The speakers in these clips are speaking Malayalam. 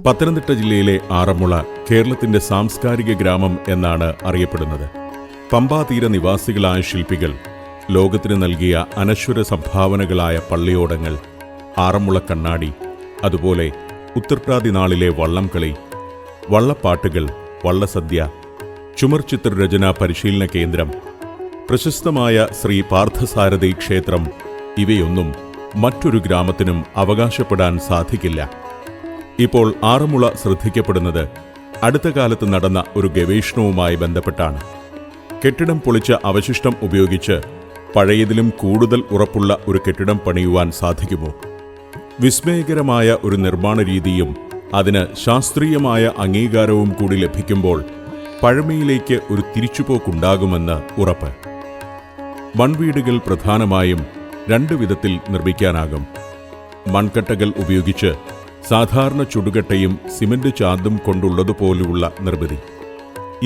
പത്തനംതിട്ട ജില്ലയിലെ ആറന്മുള കേരളത്തിന്റെ സാംസ്കാരിക ഗ്രാമം എന്നാണ് അറിയപ്പെടുന്നത്. പമ്പാതീര നിവാസികളായ ശില്പികൾ ലോകത്തിന് നൽകിയ അനശ്വര സംഭാവനകളായ പള്ളിയോടങ്ങൾ, ആറന്മുള കണ്ണാടി, അതുപോലെ ഉത്രട്ടാതി നാളിലെ വള്ളംകളി, വള്ളപ്പാട്ടുകൾ, വള്ളസദ്യ, ചുമർ ചിത്രരചന പരിശീലന കേന്ദ്രം, പ്രശസ്തമായ ശ്രീ പാർത്ഥസാരഥി ക്ഷേത്രം ഇവയൊന്നും മറ്റൊരു ഗ്രാമത്തിനും അവകാശപ്പെടാൻ സാധിക്കില്ല. ഇപ്പോൾ ആറന്മുള ശ്രദ്ധിക്കപ്പെടുന്നത് അടുത്ത കാലത്ത് നടന്ന ഒരു ഗവേഷണവുമായി ബന്ധപ്പെട്ടാണ്. കെട്ടിടം പൊളിച്ച അവശിഷ്ടം ഉപയോഗിച്ച് പഴയതിലും കൂടുതൽ ഉറപ്പുള്ള ഒരു കെട്ടിടം പണിയുവാൻ സാധിക്കുമോ? വിസ്മയകരമായ ഒരു നിർമ്മാണ രീതിയും അതിന് ശാസ്ത്രീയമായ അംഗീകാരവും കൂടി ലഭിക്കുമ്പോൾ പഴമയിലേക്ക് ഒരു തിരിച്ചുപോക്കുണ്ടാകുമെന്ന് ഉറപ്പ്. മൺവീടുകൾ പ്രധാനമായും രണ്ടു വിധത്തിൽ നിർമ്മിക്കാനാകും. മൺകട്ടകൾ ഉപയോഗിച്ച് സാധാരണ ചുടുകട്ടയും സിമന്റ് ചാന്തും കൊണ്ടുള്ളതുപോലുള്ള നിർമ്മിതി.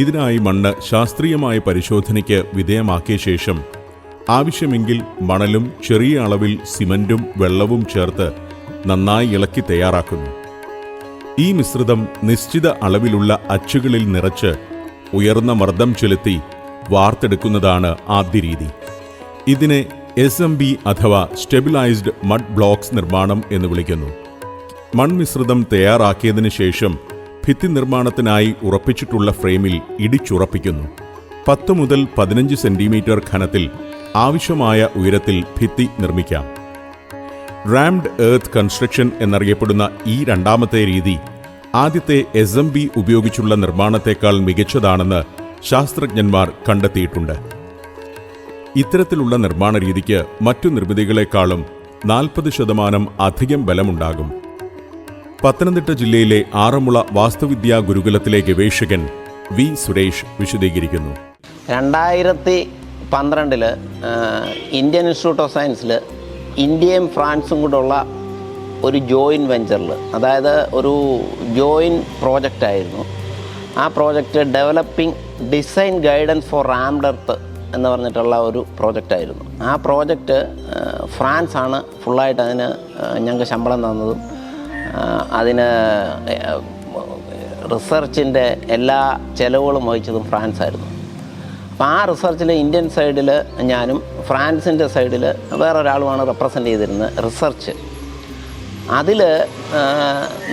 ഇതിനായി മണ്ണ് ശാസ്ത്രീയമായ പരിശോധനയ്ക്ക് വിധേയമാക്കിയ ശേഷം ആവശ്യമെങ്കിൽ മണലും ചെറിയ അളവിൽ സിമന്റും വെള്ളവും ചേർത്ത് നന്നായി ഇളക്കി തയ്യാറാക്കുന്നു. ഈ മിശ്രിതം നിശ്ചിത അളവിലുള്ള അച്ചുകളിൽ നിറച്ച് ഉയർന്ന മർദ്ദം ചെലുത്തി വാർത്തെടുക്കുന്നതാണ് ആദ്യ രീതി. ഇതിനെ SMB അഥവാ സ്റ്റെബിലൈസ്ഡ് മഡ് ബ്ലോക്സ് നിർമ്മാണം എന്ന് വിളിക്കുന്നു. മൺമിശ്രിതം തയ്യാറാക്കിയതിനു ശേഷം ഭിത്തി നിർമ്മാണത്തിനായി ഉറപ്പിച്ചിട്ടുള്ള ഫ്രെയിമിൽ ഇടിച്ചുറപ്പിക്കുന്നു. 10 മുതൽ 15 സെന്റിമീറ്റർ ഘനത്തിൽ ആവശ്യമായ ഉയരത്തിൽ ഭിത്തി നിർമ്മിക്കാം. റാംഡ് എർത്ത് കൺസ്ട്രക്ഷൻ എന്നറിയപ്പെടുന്ന ഈ രണ്ടാമത്തെ രീതി ആദ്യത്തെ SMB ഉപയോഗിച്ചുള്ള നിർമ്മാണത്തേക്കാൾ മികച്ചതാണെന്ന് ശാസ്ത്രജ്ഞന്മാർ കണ്ടെത്തിയിട്ടുണ്ട്. ഇത്തരത്തിലുള്ള നിർമ്മാണ രീതിക്ക് മറ്റു നിർമ്മിതികളെക്കാളും 40% അധികം ബലമുണ്ടാകും. പത്തനംതിട്ട ജില്ലയിലെ ആറന്മുള വാസ്തുവിദ്യാ ഗുരുകുലത്തിലെ ഗവേഷകൻ വി. സുരേഷ് വിശദീകരിക്കുന്നു. 2012 ഇന്ത്യൻ ഇൻസ്റ്റിറ്റ്യൂട്ട് ഓഫ് സയൻസിൽ ഇന്ത്യയും ഫ്രാൻസും കൂടെയുള്ള ഒരു ജോയിൻറ്റ് വെഞ്ചറിൽ, അതായത് ഒരു ജോയിൻറ്റ് പ്രോജക്റ്റായിരുന്നു. ആ project developing design guidance for rammed earth എന്ന് പറഞ്ഞിട്ടുള്ള ഒരു പ്രോജക്റ്റായിരുന്നു. ആ പ്രോജക്റ്റ് ഫ്രാൻസാണ് ഫുള്ളായിട്ട് അതിന് ഞങ്ങൾക്ക് ശമ്പളം തന്നതും അതിന് റിസർച്ചിൻ്റെ എല്ലാ ചെലവുകളും വഹിച്ചതും ഫ്രാൻസായിരുന്നു. അപ്പോൾ ആ റിസർച്ചിൽ ഇന്ത്യൻ സൈഡിൽ ഞാനും ഫ്രാൻസിൻ്റെ സൈഡിൽ വേറൊരാളുമാണ് റെപ്രസെൻ്റ് ചെയ്തിരുന്നത് റിസർച്ച്. അതിൽ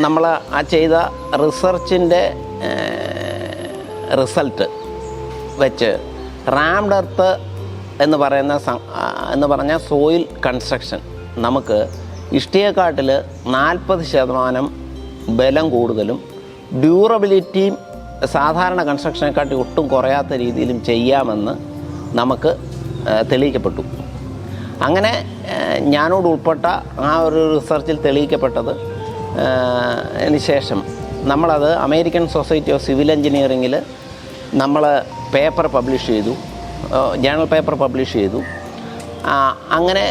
നമ്മൾ ആ ചെയ്ത റിസർച്ചിൻ്റെ റിസൾട്ട് വെച്ച് റാംഡ് എർത്ത് എന്ന് പറഞ്ഞ സോയിൽ കൺസ്ട്രക്ഷൻ നമുക്ക് ഇഷ്ടികക്കാട്ടിൽ 40% ബലം കൂടുതലും ഡ്യൂറബിലിറ്റിയും സാധാരണ കൺസ്ട്രക്ഷനെക്കാട്ടി ഒട്ടും കുറയാത്ത രീതിയിലും ചെയ്യാമെന്ന് നമുക്ക് തെളിയിക്കപ്പെട്ടു. അങ്ങനെ ഞാനോട് ഉൾപ്പെട്ട ആ ഒരു റിസർച്ചിൽ തെളിയിക്കപ്പെട്ടത് ശേഷം നമ്മളത് അമേരിക്കൻ സൊസൈറ്റി ഓഫ് സിവിൽ എഞ്ചിനീയറിങ്ങിൽ നമ്മൾ പേപ്പർ പബ്ലിഷ് ചെയ്തു, ജേണൽ പേപ്പർ പബ്ലിഷ് ചെയ്തു. അങ്ങനെ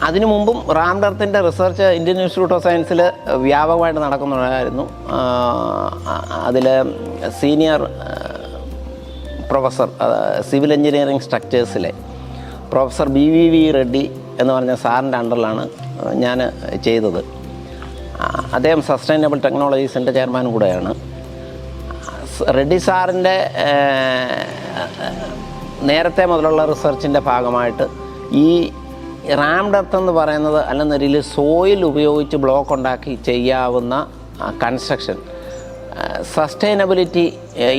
അതിനു മുമ്പും റാംഡ് എർത്തിൻ്റെ റിസർച്ച് ഇന്ത്യൻ ഇൻസ്റ്റിറ്റ്യൂട്ട് ഓഫ് സയൻസിൽ വ്യാപകമായിട്ട് നടക്കുന്നുണ്ടായിരുന്നു. അതിൽ സീനിയർ പ്രൊഫസർ സിവിൽ എഞ്ചിനീയറിംഗ് സ്ട്രക്ചേഴ്സിലെ പ്രൊഫസർ BVV റെഡ്ഡി എന്ന് പറഞ്ഞ സാറിൻ്റെ അണ്ടറിലാണ് ഞാൻ ചെയ്തത്. അദ്ദേഹം സസ്റ്റൈനബിൾ ടെക്നോളജീസിൻ്റെ ചെയർമാനും കൂടെയാണ്. റെഡ്ഡി സാറിൻ്റെ നേരത്തെ മുതലുള്ള റിസർച്ചിൻ്റെ ഭാഗമായിട്ട് ഈ റാംഡ് എർത്ത് എന്ന് പറയുന്നത് അല്ലെന്നൊരിൽ സോയിൽ ഉപയോഗിച്ച് ബ്ലോക്ക് ഉണ്ടാക്കി ചെയ്യാവുന്ന കൺസ്ട്രക്ഷൻ സസ്റ്റൈനബിലിറ്റി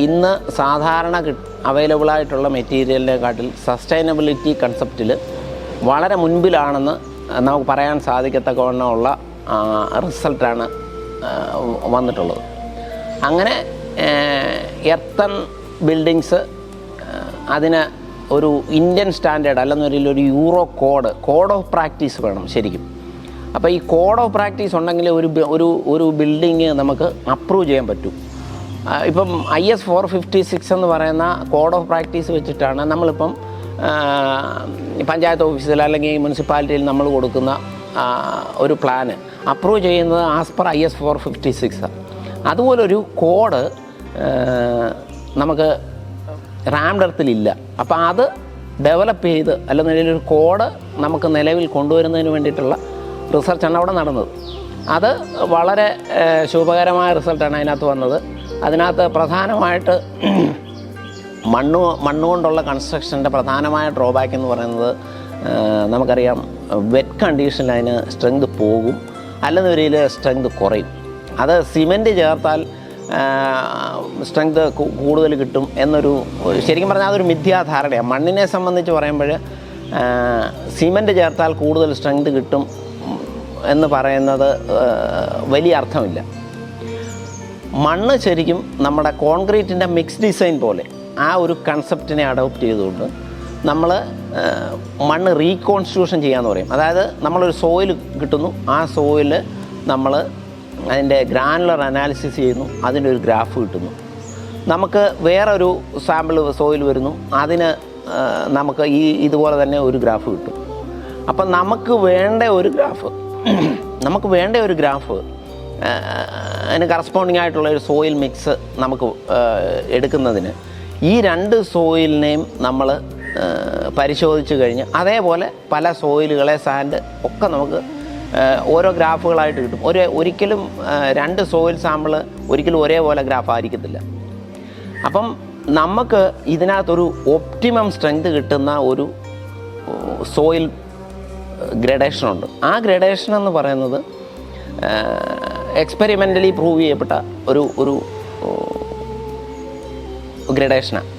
ഇന്ന് സാധാരണ അവൈലബിളായിട്ടുള്ള മെറ്റീരിയലിനെക്കാട്ടിൽ സസ്റ്റൈനബിലിറ്റി കൺസെപ്റ്റിൽ വളരെ മുൻപിലാണെന്ന് നമുക്ക് പറയാൻ സാധിക്കത്തക്കവണ്ണമുള്ള റിസൾട്ടാണ് വന്നിട്ടുള്ളത്. അങ്ങനെ എർത്തൺ ബിൽഡിങ്സ് അതിന് ഒരു ഇന്ത്യൻ സ്റ്റാൻഡേർഡ് അല്ലെന്നൊരു യൂറോ കോഡ് ഓഫ് പ്രാക്ടീസ് വേണം ശരിക്കും. അപ്പോൾ ഈ കോഡ് ഓഫ് പ്രാക്ടീസ് ഉണ്ടെങ്കിൽ ഒരു ബിൽഡിങ് നമുക്ക് അപ്രൂവ് ചെയ്യാൻ പറ്റും. ഇപ്പം IS 456 എന്ന് പറയുന്ന കോഡ് ഓഫ് പ്രാക്ടീസ് വെച്ചിട്ടാണ് നമ്മളിപ്പം പഞ്ചായത്ത് ഓഫീസിൽ അല്ലെങ്കിൽ മുനിസിപ്പാലിറ്റിയിൽ നമ്മൾ കൊടുക്കുന്ന ഒരു പ്ലാന് അപ്രൂവ് ചെയ്യുന്നത് ആസ് പെർ IS 456. അതുപോലൊരു കോഡ് നമുക്ക് റാംഡ് എർത്തിലില്ല. അപ്പോൾ അത് ഡെവലപ്പ് ചെയ്ത് അല്ലെന്നൊരു കോഡ് നമുക്ക് നിലവിൽ കൊണ്ടുവരുന്നതിന് വേണ്ടിയിട്ടുള്ള റിസർച്ചാണ് അവിടെ നടന്നത്. അത് വളരെ ശുഭകരമായ റിസൾട്ടാണ് അതിനകത്ത് വന്നത്. അതിനകത്ത് പ്രധാനമായിട്ട് മണ്ണുകൊണ്ടുള്ള കൺസ്ട്രക്ഷൻ്റെ പ്രധാനമായ ഡ്രോബാക്ക് എന്ന് പറയുന്നത് നമുക്കറിയാം, വെറ്റ് കണ്ടീഷനിൽ അതിന് സ്ട്രെങ്ത് പോകും, അല്ലെന്ന രീതിയിൽ സ്ട്രെങ്ത് കുറയും. അത് സിമെൻറ്റ് ചേർത്താൽ സ്ട്രെങ്ത് കൂടുതൽ കിട്ടും എന്നൊരു, ശരിക്കും പറഞ്ഞാൽ അതൊരു മിഥ്യാധാരണയാണ്. മണ്ണിനെ സംബന്ധിച്ച് പറയുമ്പോൾ സിമെൻറ്റ് ചേർത്താൽ കൂടുതൽ സ്ട്രെങ്ത് കിട്ടും എന്ന് പറയുന്നത് വലിയ അർത്ഥമില്ല. മണ്ണ് ശരിക്കും നമ്മുടെ കോൺക്രീറ്റിൻ്റെ മിക്സ് ഡിസൈൻ പോലെ ആ ഒരു കൺസെപ്റ്റിനെ അഡോപ്റ്റ് ചെയ്തുകൊണ്ട് നമ്മൾ മണ്ണ് റീകോൺസ്റ്റിറ്റ്യൂഷൻ ചെയ്യാമെന്ന് പറയും. അതായത് നമ്മളൊരു സോയിൽ കിട്ടുന്നു, ആ സോയിൽ നമ്മൾ അതിൻ്റെ ഗ്രാനുലർ അനാലിസിസ് ചെയ്യുന്നു, അതിൻ്റെ ഒരു ഗ്രാഫ് കിട്ടുന്നു. നമുക്ക് വേറൊരു സാമ്പിൾ സോയിൽ വരുന്നു, അതിന് നമുക്ക് ഇതുപോലെ തന്നെ ഒരു ഗ്രാഫ് കിട്ടും. അപ്പം നമുക്ക് വേണ്ട ഒരു ഗ്രാഫ് അതിന് കറസ്പോണ്ടിങ് ആയിട്ടുള്ള ഒരു സോയിൽ മിക്സ് നമുക്ക് എടുക്കുന്നതിന് ഈ രണ്ട് സോയിലിനെയും നമ്മൾ പരിശോധിച്ച് കഴിഞ്ഞ് അതേപോലെ പല സോയിലുകളെ സാൻഡ് ഒക്കെ നമുക്ക് ഓരോ ഗ്രാഫുകളായിട്ട് കിട്ടും. ഒരിക്കലും രണ്ട് സോയിൽ സാമ്പിൾ ഒരിക്കലും ഒരേപോലെ ഗ്രാഫ് ആയിരിക്കത്തില്ല. അപ്പം നമുക്ക് ഇതിനകത്തൊരു ഒപ്റ്റിമം സ്ട്രെങ്ത് കിട്ടുന്ന ഒരു സോയിൽ ഗ്രഡേഷനുണ്ട്. ആ ഗ്രഡേഷൻ എന്ന് പറയുന്നത് എക്സ്പെരിമെൻ്റലി പ്രൂവ് ചെയ്യപ്പെട്ട ഒരു ഗ്രഡേഷനാണ്.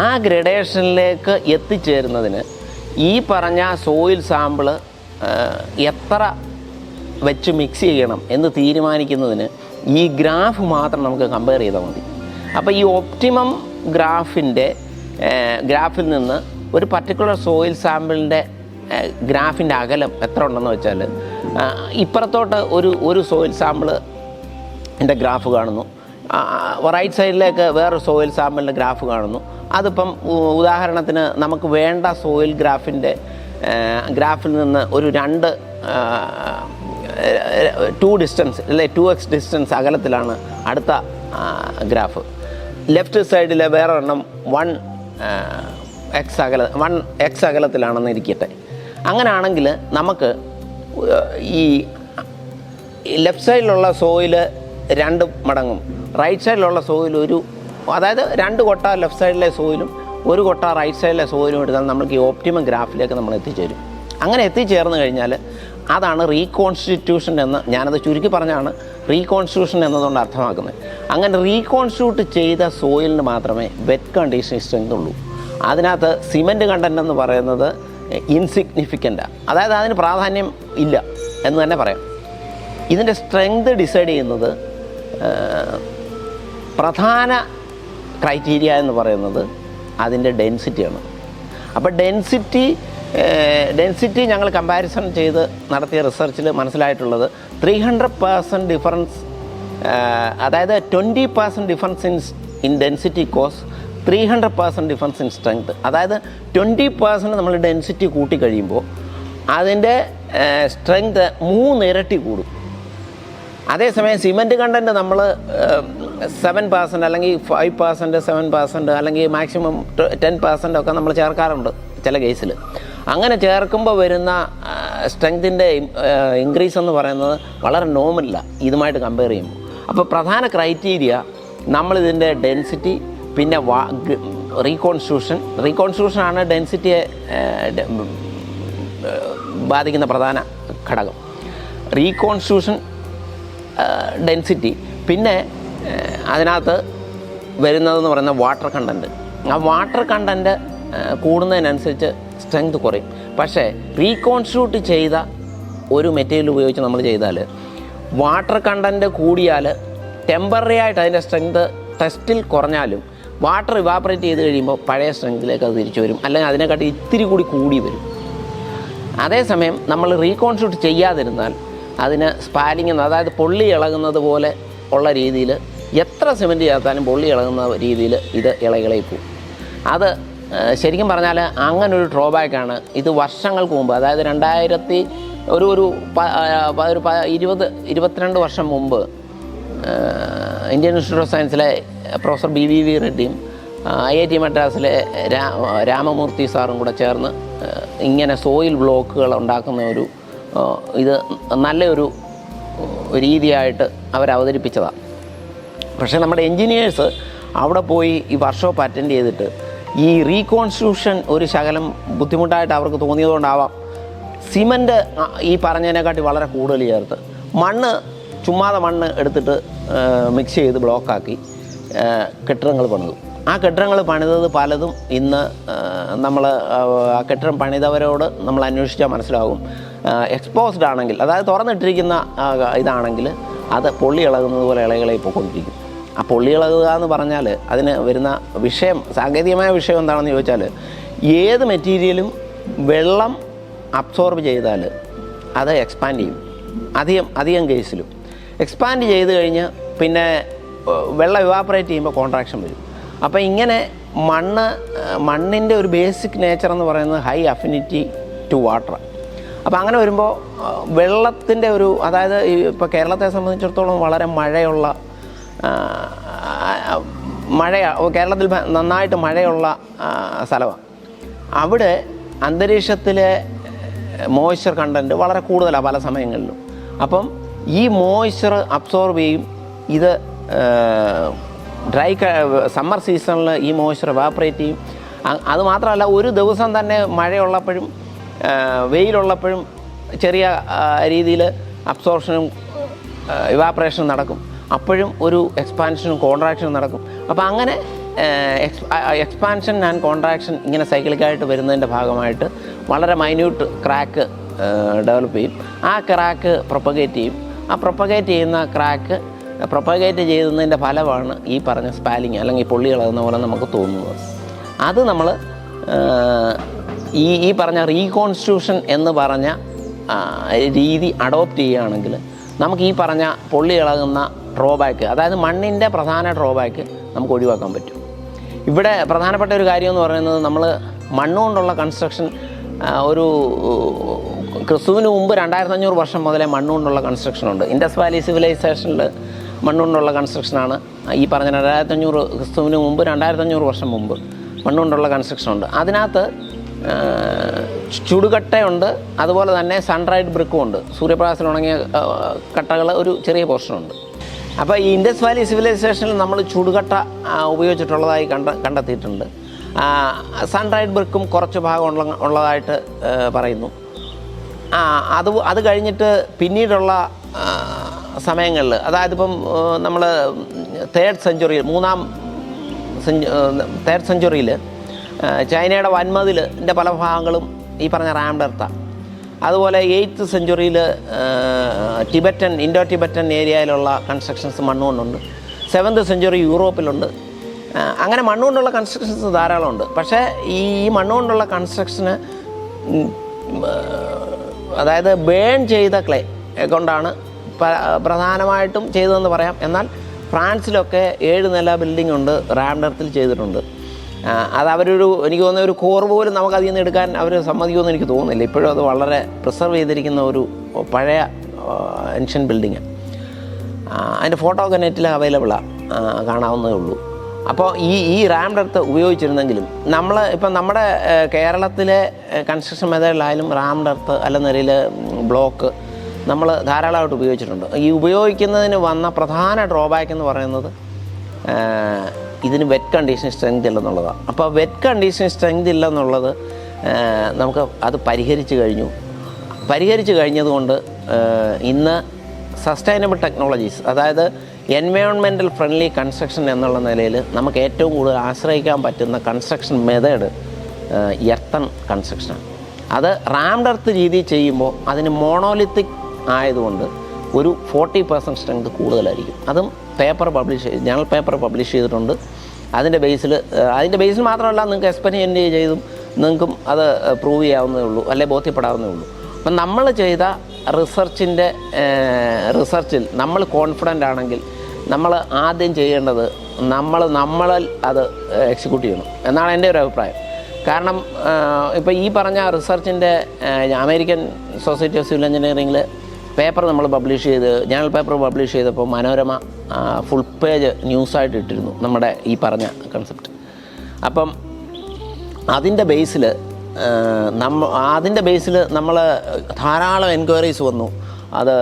ആ ഗ്രഡേഷനിലേക്ക് എത്തിച്ചേരുന്നതിന് ഈ പറഞ്ഞ സോയിൽ സാമ്പിള് എത്ര വെച്ച് മിക്സ് ചെയ്യണം എന്ന് തീരുമാനിക്കുന്നതിന് ഈ ഗ്രാഫ് മാത്രം നമുക്ക് കമ്പയർ ചെയ്താൽ മതി. അപ്പോൾ ഈ ഒപ്റ്റിമം ഗ്രാഫിൽ നിന്ന് ഒരു പർട്ടിക്കുലർ സോയിൽ സാമ്പിളിൻ്റെ ഗ്രാഫിൻ്റെ അകലം എത്ര ഉണ്ടെന്ന് വെച്ചാൽ, ഇപ്പുറത്തോട്ട് ഒരു സോയിൽ സാമ്പിളിൻ്റെ ഗ്രാഫ് കാണുന്നു, റൈറ്റ് സൈഡിലേക്ക് വേറൊരു സോയിൽ സാമ്പിളിൻ്റെ ഗ്രാഫ് കാണുന്നു. അതിപ്പം ഉദാഹരണത്തിന് നമുക്ക് വേണ്ട സോയിൽ ഗ്രാഫിൽ നിന്ന് ഒരു 2x ഡിസ്റ്റൻസ് അകലത്തിലാണ് അടുത്ത ഗ്രാഫ്. ലെഫ്റ്റ് സൈഡിലെ വേറെ എണ്ണം 1x അകലത്തിലാണെന്ന് ഇരിക്കട്ടെ. അങ്ങനെയാണെങ്കിൽ നമുക്ക് ഈ ലെഫ്റ്റ് സൈഡിലുള്ള സോയിൽ 2 മടങ്ങും, റൈറ്റ് സൈഡിലുള്ള സോയിൽ അതായത് 2 കൊട്ട ലെഫ്റ്റ് സൈഡിലെ സോയിലും 1 കൊട്ട റൈറ്റ് സൈഡിലെ സോയിലും എടുത്താൽ നമുക്ക് ഈ ഓപ്റ്റിമം ഗ്രാഫിലേക്ക് നമ്മൾ എത്തിച്ചേരും. അങ്ങനെ എത്തിച്ചേർന്ന് കഴിഞ്ഞാൽ അതാണ് റീകോൺസ്റ്റിറ്റ്യൂഷൻ എന്ന്, ഞാനത് ചുരുക്കി പറഞ്ഞാണ് റീകോൺസ്റ്റിറ്റ്യൂഷൻ എന്നതുകൊണ്ട് അർത്ഥമാക്കുന്നത്. അങ്ങനെ റീകോൺസ്റ്റിറ്റ്യൂട്ട് ചെയ്ത സോയിലിന് മാത്രമേ വെറ്റ് കണ്ടീഷൻ സ്ട്രെങ്ത് ഉള്ളൂ. അതിനകത്ത് സിമെൻറ്റ് കണ്ടൻറ്റ് എന്ന് പറയുന്നത് ഇൻസിഗ്നിഫിക്കൻ്റാണ്, അതായത് അതിന് പ്രാധാന്യം ഇല്ല എന്ന് തന്നെ പറയാം. ഇതിൻ്റെ സ്ട്രെങ്ത് ഡിസൈഡ് ചെയ്യുന്നത് പ്രധാന ക്രൈറ്റീരിയ എന്ന് പറയുന്നത് അതിൻ്റെ ഡെൻസിറ്റിയാണ്. അപ്പോൾ ഡെൻസിറ്റി ഞങ്ങൾ കമ്പാരിസൺ ചെയ്ത് നടത്തിയ റിസർച്ചിൽ മനസ്സിലായിട്ടുള്ളത് 300% ഡിഫറൻസ്, അതായത് 20% difference in density cause 300% difference in strength. അതായത് 20% നമ്മൾ ഡെൻസിറ്റി കൂട്ടി കഴിയുമ്പോൾ അതിൻ്റെ സ്ട്രെങ്ത് 3 ഇരട്ടി കൂടും. അതേസമയം സിമെൻറ്റ് കണ്ടൻറ്റ് നമ്മൾ 7% അല്ലെങ്കിൽ 5%, 7% അല്ലെങ്കിൽ മാക്സിമം 10% ഒക്കെ നമ്മൾ ചേർക്കാറുണ്ട് ചില കേസിൽ. അങ്ങനെ ചേർക്കുമ്പോൾ വരുന്ന സ്ട്രെങ്തിൻ്റെ ഇൻക്രീസ് എന്ന് പറയുന്നത് വളരെ നോർമലില്ല ഇതുമായിട്ട് കമ്പയർ ചെയ്യുമ്പോൾ. അപ്പോൾ പ്രധാന നമ്മളിതിൻ്റെ ഡെൻസിറ്റി, പിന്നെ റീകോൺസ്റ്റിറ്റ്യൂഷനാണ് ഡെൻസിറ്റിയെ ബാധിക്കുന്ന പ്രധാന ഘടകം. റീകോൺസ്റ്റിറ്റ്യൂഷൻ, ഡെൻസിറ്റി, പിന്നെ അതിനകത്ത് വരുന്നതെന്ന് പറയുന്ന വാട്ടർ കണ്ടൻറ്റ്. ആ വാട്ടർ കണ്ടൻറ്റ് കൂടുന്നതിനനുസരിച്ച് സ്ട്രെങ്ത് കുറയും. പക്ഷേ റീകോൺസ്റ്റിറ്റ്യൂട്ട് ചെയ്ത ഒരു മെറ്റീരിയൽ ഉപയോഗിച്ച് നമ്മൾ ചെയ്താൽ വാട്ടർ കണ്ടൻറ്റ് കൂടിയാൽ ടെമ്പററി ആയിട്ട് അതിൻ്റെ സ്ട്രെങ്ത് ടെസ്റ്റിൽ കുറഞ്ഞാലും വാട്ടർ ഇവാപ്പറേറ്റ് ചെയ്ത് കഴിയുമ്പോൾ പഴയ സ്ട്രെങ്തിലേക്ക് അത് തിരിച്ചു വരും, അല്ലെങ്കിൽ അതിനെക്കാട്ടി ഇത്തിരി കൂടി വരും. അതേസമയം നമ്മൾ റീകോൺസ്റ്റിറ്റ്യൂട്ട് ചെയ്യാതിരുന്നാൽ അതിന് സ്പാലിംഗ്, അതായത് പൊള്ളി ഇളകുന്നത് പോലെ ഉള്ള രീതിയിൽ എത്ര സിമെൻറ്റ് ചേർത്താലും പൊള്ളി ഇളകുന്ന രീതിയിൽ ഇത് ഇളകി പോകും. അത് ശരിക്കും പറഞ്ഞാൽ അങ്ങനൊരു ഡ്രോബാക്കാണ്. ഇത് വർഷങ്ങൾക്ക് മുമ്പ്, അതായത് 22 വർഷം മുമ്പ് ഇന്ത്യൻ ഇൻസ്റ്റിറ്റ്യൂട്ട് ഓഫ് സയൻസിലെ പ്രൊഫസർ BVV റെഡ്ഡിയും IIT മദ്രാസിലെ രാമമൂർത്തി സാറും കൂടെ ചേർന്ന് ഇങ്ങനെ സോയിൽ ബ്ലോക്കുകൾ ഉണ്ടാക്കുന്ന ഇത് നല്ലൊരു രീതിയായിട്ട് അവതരിപ്പിച്ചതാണ്. പക്ഷേ നമ്മുടെ എൻജിനീയേഴ്സ് അവിടെ പോയി ഈ വർക്ക്ഷോപ്പ് അറ്റൻഡ് ചെയ്തിട്ട് ഈ റീകോൺസ്ട്രൂഷൻ ഒരു ശകലം ബുദ്ധിമുട്ടായിട്ട് അവർക്ക് തോന്നിയതുകൊണ്ടാവാം സിമൻറ്റ് ഈ പറഞ്ഞതിനെക്കാട്ടി വളരെ കൂടുതൽ ചേർത്ത് ചുമ്മാതെ മണ്ണ് എടുത്തിട്ട് മിക്സ് ചെയ്ത് ബ്ലോക്കാക്കി കെട്ടിടങ്ങൾ പണിതു. ആ കെട്ടിടങ്ങൾ പണിതത് പലതും ഇന്ന് നമ്മൾ ആ കെട്ടിടം പണിതവരോട് നമ്മൾ അന്വേഷിച്ചാൽ മനസ്സിലാകും, എക്സ്പോസ്ഡ് ആണെങ്കിൽ, അതായത് തുറന്നിട്ടിരിക്കുന്ന ഇതാണെങ്കിൽ അത് പൊള്ളി ഇളകുന്നത് പോലെ ഇളകളെ പോയിക്കൊണ്ടിരിക്കും. ആ പൊള്ളി ഇളകുക എന്ന് പറഞ്ഞാൽ അതിന് വരുന്ന വിഷയം, സാങ്കേതികമായ വിഷയം എന്താണെന്ന് ചോദിച്ചാൽ, ഏത് മെറ്റീരിയലും വെള്ളം അബ്സോർബ് ചെയ്താൽ അത് എക്സ്പാൻഡ് ചെയ്യും. അധികം കേസിലും എക്സ്പാൻഡ് ചെയ്ത് കഴിഞ്ഞ് പിന്നെ വെള്ളം ഇവാപ്പറേറ്റ് ചെയ്യുമ്പോൾ കോൺട്രാക്ഷൻ വരും. അപ്പോൾ ഇങ്ങനെ മണ്ണിൻ്റെ ഒരു ബേസിക് നേച്ചർ എന്ന് പറയുന്നത് ഹൈ അഫിനിറ്റി ടു വാട്ടർ. അപ്പോൾ അങ്ങനെ വരുമ്പോൾ വെള്ളത്തിൻ്റെ അതായത് ഇപ്പോൾ കേരളത്തെ സംബന്ധിച്ചിടത്തോളം വളരെ കേരളത്തിൽ നന്നായിട്ട് മഴയുള്ള സ്ഥലമാണ്. അവിടെ അന്തരീക്ഷത്തിലെ മോയ്സ്ചർ കണ്ടൻറ്റ് വളരെ കൂടുതലാണ് പല സമയങ്ങളിലും. അപ്പം ഈ മോയ്സ്ചർ അബ്സോർബ് ചെയ്യും. ഇത് സമ്മർ സീസണിൽ ഈ മോയ്സ്ചർ എവാപ്പറേറ്റ് ചെയ്യും. അതുമാത്രമല്ല, ഒരു ദിവസം തന്നെ മഴയുള്ളപ്പോഴും വെയിലുള്ളപ്പോഴും ചെറിയ രീതിയിൽ അബ്സോർപ്ഷനും ഇവാപ്പറേഷനും നടക്കും. അപ്പോഴും ഒരു എക്സ്പാൻഷനും കോൺട്രാക്ഷനും നടക്കും. അപ്പോൾ അങ്ങനെ എക്സ്പാൻഷൻ ആൻഡ് കോൺട്രാക്ഷൻ ഇങ്ങനെ സൈക്ലിക്കായിട്ട് വരുന്നതിൻ്റെ ഭാഗമായിട്ട് വളരെ മൈന്യൂട്ട് ക്രാക്ക് ഡെവലപ്പ് ചെയ്യും. ആ ക്രാക്ക് പ്രൊപ്പഗേറ്റ് ചെയ്യും. ആ പ്രൊപ്പഗേറ്റ് ചെയ്യുന്ന ക്രാക്ക് പ്രൊപ്പഗേറ്റ് ചെയ്യുന്നതിൻ്റെ ഫലമാണ് ഈ പറഞ്ഞ സ്പാലിങ് അല്ലെങ്കിൽ പൊള്ളി ഇളകുന്ന പോലെ നമുക്ക് തോന്നുന്നത്. അത് നമ്മൾ ഈ പറഞ്ഞ റീകോൺസ്റ്റിറ്റ്യൂഷൻ എന്ന് പറഞ്ഞ രീതി അഡോപ്റ്റ് ചെയ്യുകയാണെങ്കിൽ നമുക്ക് ഈ പറഞ്ഞ പൊള്ളി ഇളകുന്ന ഡ്രോബാക്ക്, അതായത് മണ്ണിൻ്റെ പ്രധാന ഡ്രോബാക്ക് നമുക്ക് ഒഴിവാക്കാൻ പറ്റും. ഇവിടെ പ്രധാനപ്പെട്ട ഒരു കാര്യം എന്ന് പറയുന്നത്, നമ്മൾ മണ്ണുകൊണ്ടുള്ള കൺസ്ട്രക്ഷൻ ഒരു ക്രിസ്തുവിന് മുമ്പ് 2500 വർഷം മുതലേ മണ്ണുകൊണ്ടുള്ള കൺസ്ട്രക്ഷനുണ്ട്. ഇൻഡസ് വാലി സിവിലൈസേഷനിൽ മണ്ണുകൊണ്ടുള്ള കൺസ്ട്രക്ഷനാണ് ഈ പറഞ്ഞ 2500 ക്രിസ്തുവിന് മുമ്പ് 2500 വർഷം മുമ്പ് മണ്ണുകൊണ്ടുള്ള കൺസ്ട്രക്ഷനുണ്ട്. അതിനകത്ത് ചുടുകട്ടയുണ്ട്, അതുപോലെ തന്നെ സൺഡ്രൈഡ് ബ്രിക്കും ഉണ്ട്. സൂര്യപ്രകാശത്തിൽ ഉണങ്ങിയ കട്ടകൾ ഒരു ചെറിയ പോർഷനുണ്ട്. അപ്പോൾ ഈ ഇൻഡസ് വാലി സിവിലൈസേഷനിൽ നമ്മൾ ചുടുകട്ട ഉപയോഗിച്ചിട്ടുള്ളതായി കണ്ടെത്തിയിട്ടുണ്ട്. സൺഡ്രൈഡ് ബ്രിക്കും കുറച്ച് ഭാഗം ഉള്ളതായിട്ട് പറയുന്നു. അത് കഴിഞ്ഞിട്ട് പിന്നീടുള്ള സമയങ്ങളിൽ, അതായത് ഇപ്പം നമ്മൾ തേർഡ് സെഞ്ച്വറിയിൽ ചൈനയുടെ വൻമതിലിൻ്റെ പല ഭാഗങ്ങളും ഈ പറഞ്ഞ റാംഡ് എർത്താണ്. അതുപോലെ 8th സെഞ്ച്വറിയിൽ ഇൻഡോ ടിബറ്റൻ ഏരിയയിലുള്ള കൺസ്ട്രക്ഷൻസ് മണ്ണുകൊണ്ടുണ്ട്. 7th സെഞ്ച്വറി യൂറോപ്പിലുണ്ട്. അങ്ങനെ മണ്ണുകൊണ്ടുള്ള കൺസ്ട്രക്ഷൻസ് ധാരാളമുണ്ട്. പക്ഷേ ഈ മണ്ണുകൊണ്ടുള്ള കൺസ്ട്രക്ഷന് അതായത് ബേൺ ചെയ്ത ക്ലേ കൊണ്ടാണ് പ്രധാനമായിട്ടും ചെയ്തതെന്ന് പറയാം. എന്നാൽ ഫ്രാൻസിലൊക്കെ 7 നില ബിൽഡിംഗ് ഉണ്ട്, റാംഡ് എർത്തിൽ ചെയ്തിട്ടുണ്ട്. അത് എനിക്ക് തോന്നുന്ന ഒരു കോർ പോലും നമുക്ക് അതിൽ നിന്ന് എടുക്കാൻ അവർ സമ്മതിക്കുമെന്ന് എനിക്ക് തോന്നുന്നില്ല. ഇപ്പോഴും അത് വളരെ പ്രിസർവ് ചെയ്തിരിക്കുന്ന ഒരു പഴയ ഏൻഷ്യൻ ബിൽഡിങ്ങാണ്. അതിൻ്റെ ഫോട്ടോ ഒക്കെ നെറ്റിൽ അവൈലബിളാണ്, കാണാവുന്നതേ ഉള്ളൂ. അപ്പോൾ ഈ റാംഡ് എർത്ത് ഉപയോഗിച്ചിരുന്നെങ്കിലും ഇപ്പം നമ്മുടെ കേരളത്തിലെ കൺസ്ട്രക്ഷൻ മെത്തേഡിലായാലും റാംഡ് എർത്ത് അല്ലെന്നരിൽ ബ്ലോക്ക് നമ്മൾ ധാരാളമായിട്ട് ഉപയോഗിച്ചിട്ടുണ്ട്. ഈ ഉപയോഗിക്കുന്നതിന് വന്ന പ്രധാന ഡ്രോബാക്ക് എന്ന് പറയുന്നത് ഇതിന് വെറ്റ് കണ്ടീഷൻ സ്ട്രെങ്ത് ഇല്ലെന്നുള്ളതാണ്. അപ്പോൾ വെറ്റ് കണ്ടീഷൻ സ്ട്രെങ്ത് ഇല്ലെന്നുള്ളത് നമുക്ക് അത് പരിഹരിച്ചു കഴിഞ്ഞതുകൊണ്ട് ഇന്ന് സസ്റ്റൈനബിൾ ടെക്നോളജീസ്, അതായത് എൻവയോൺമെൻറ്റൽ ഫ്രണ്ട്ലി കൺസ്ട്രക്ഷൻ എന്നുള്ള നിലയിൽ നമുക്ക് ഏറ്റവും കൂടുതൽ ആശ്രയിക്കാൻ പറ്റുന്ന കൺസ്ട്രക്ഷൻ മെത്തേഡ് എർത്തൺ കൺസ്ട്രക്ഷനാണ്. അത് റാംഡ് എർത്ത് രീതി ചെയ്യുമ്പോൾ അതിന് മോണോലിത്തിക് ആയതുകൊണ്ട് ഒരു 40% സ്ട്രെങ്ത് കൂടുതലായിരിക്കും. അതും ജേണൽ പേപ്പർ പബ്ലിഷ് ചെയ്തിട്ടുണ്ട്. അതിൻ്റെ ബേസിൽ മാത്രമല്ല, നിങ്ങൾക്ക് എക്സ്പെരിമെൻ്റ് ചെയ്തും നിങ്ങൾക്കും അത് പ്രൂവ് ചെയ്യാവുന്നതേ ഉള്ളൂ, അല്ലെ ബോധ്യപ്പെടാവുന്നേ ഉള്ളൂ. അപ്പം നമ്മൾ ചെയ്ത റിസർച്ചിൽ നമ്മൾ കോൺഫിഡൻ്റ് ആണെങ്കിൽ നമ്മൾ ആദ്യം ചെയ്യേണ്ടത് നമ്മളിൽ അത് എക്സിക്യൂട്ട് ചെയ്യണം എന്നാണ് എൻ്റെ ഒരു അഭിപ്രായം. കാരണം ഇപ്പോൾ ഈ പറഞ്ഞ റിസർച്ചിൻ്റെ അമേരിക്കൻ സൊസൈറ്റി ഓഫ് സിവിൽ എഞ്ചിനീയറിംഗിൽ പേപ്പർ നമ്മൾ ജേണൽ പേപ്പർ പബ്ലിഷ് ചെയ്തപ്പോൾ മനോരമ ഫുൾ പേജ് ന്യൂസായിട്ട് ഇട്ടിരുന്നു നമ്മുടെ ഈ പറഞ്ഞ കൺസെപ്റ്റ്. അപ്പം അതിൻ്റെ ബേസിൽ നമ്മൾ ധാരാളം എൻക്വയറീസ് വന്നു. അത്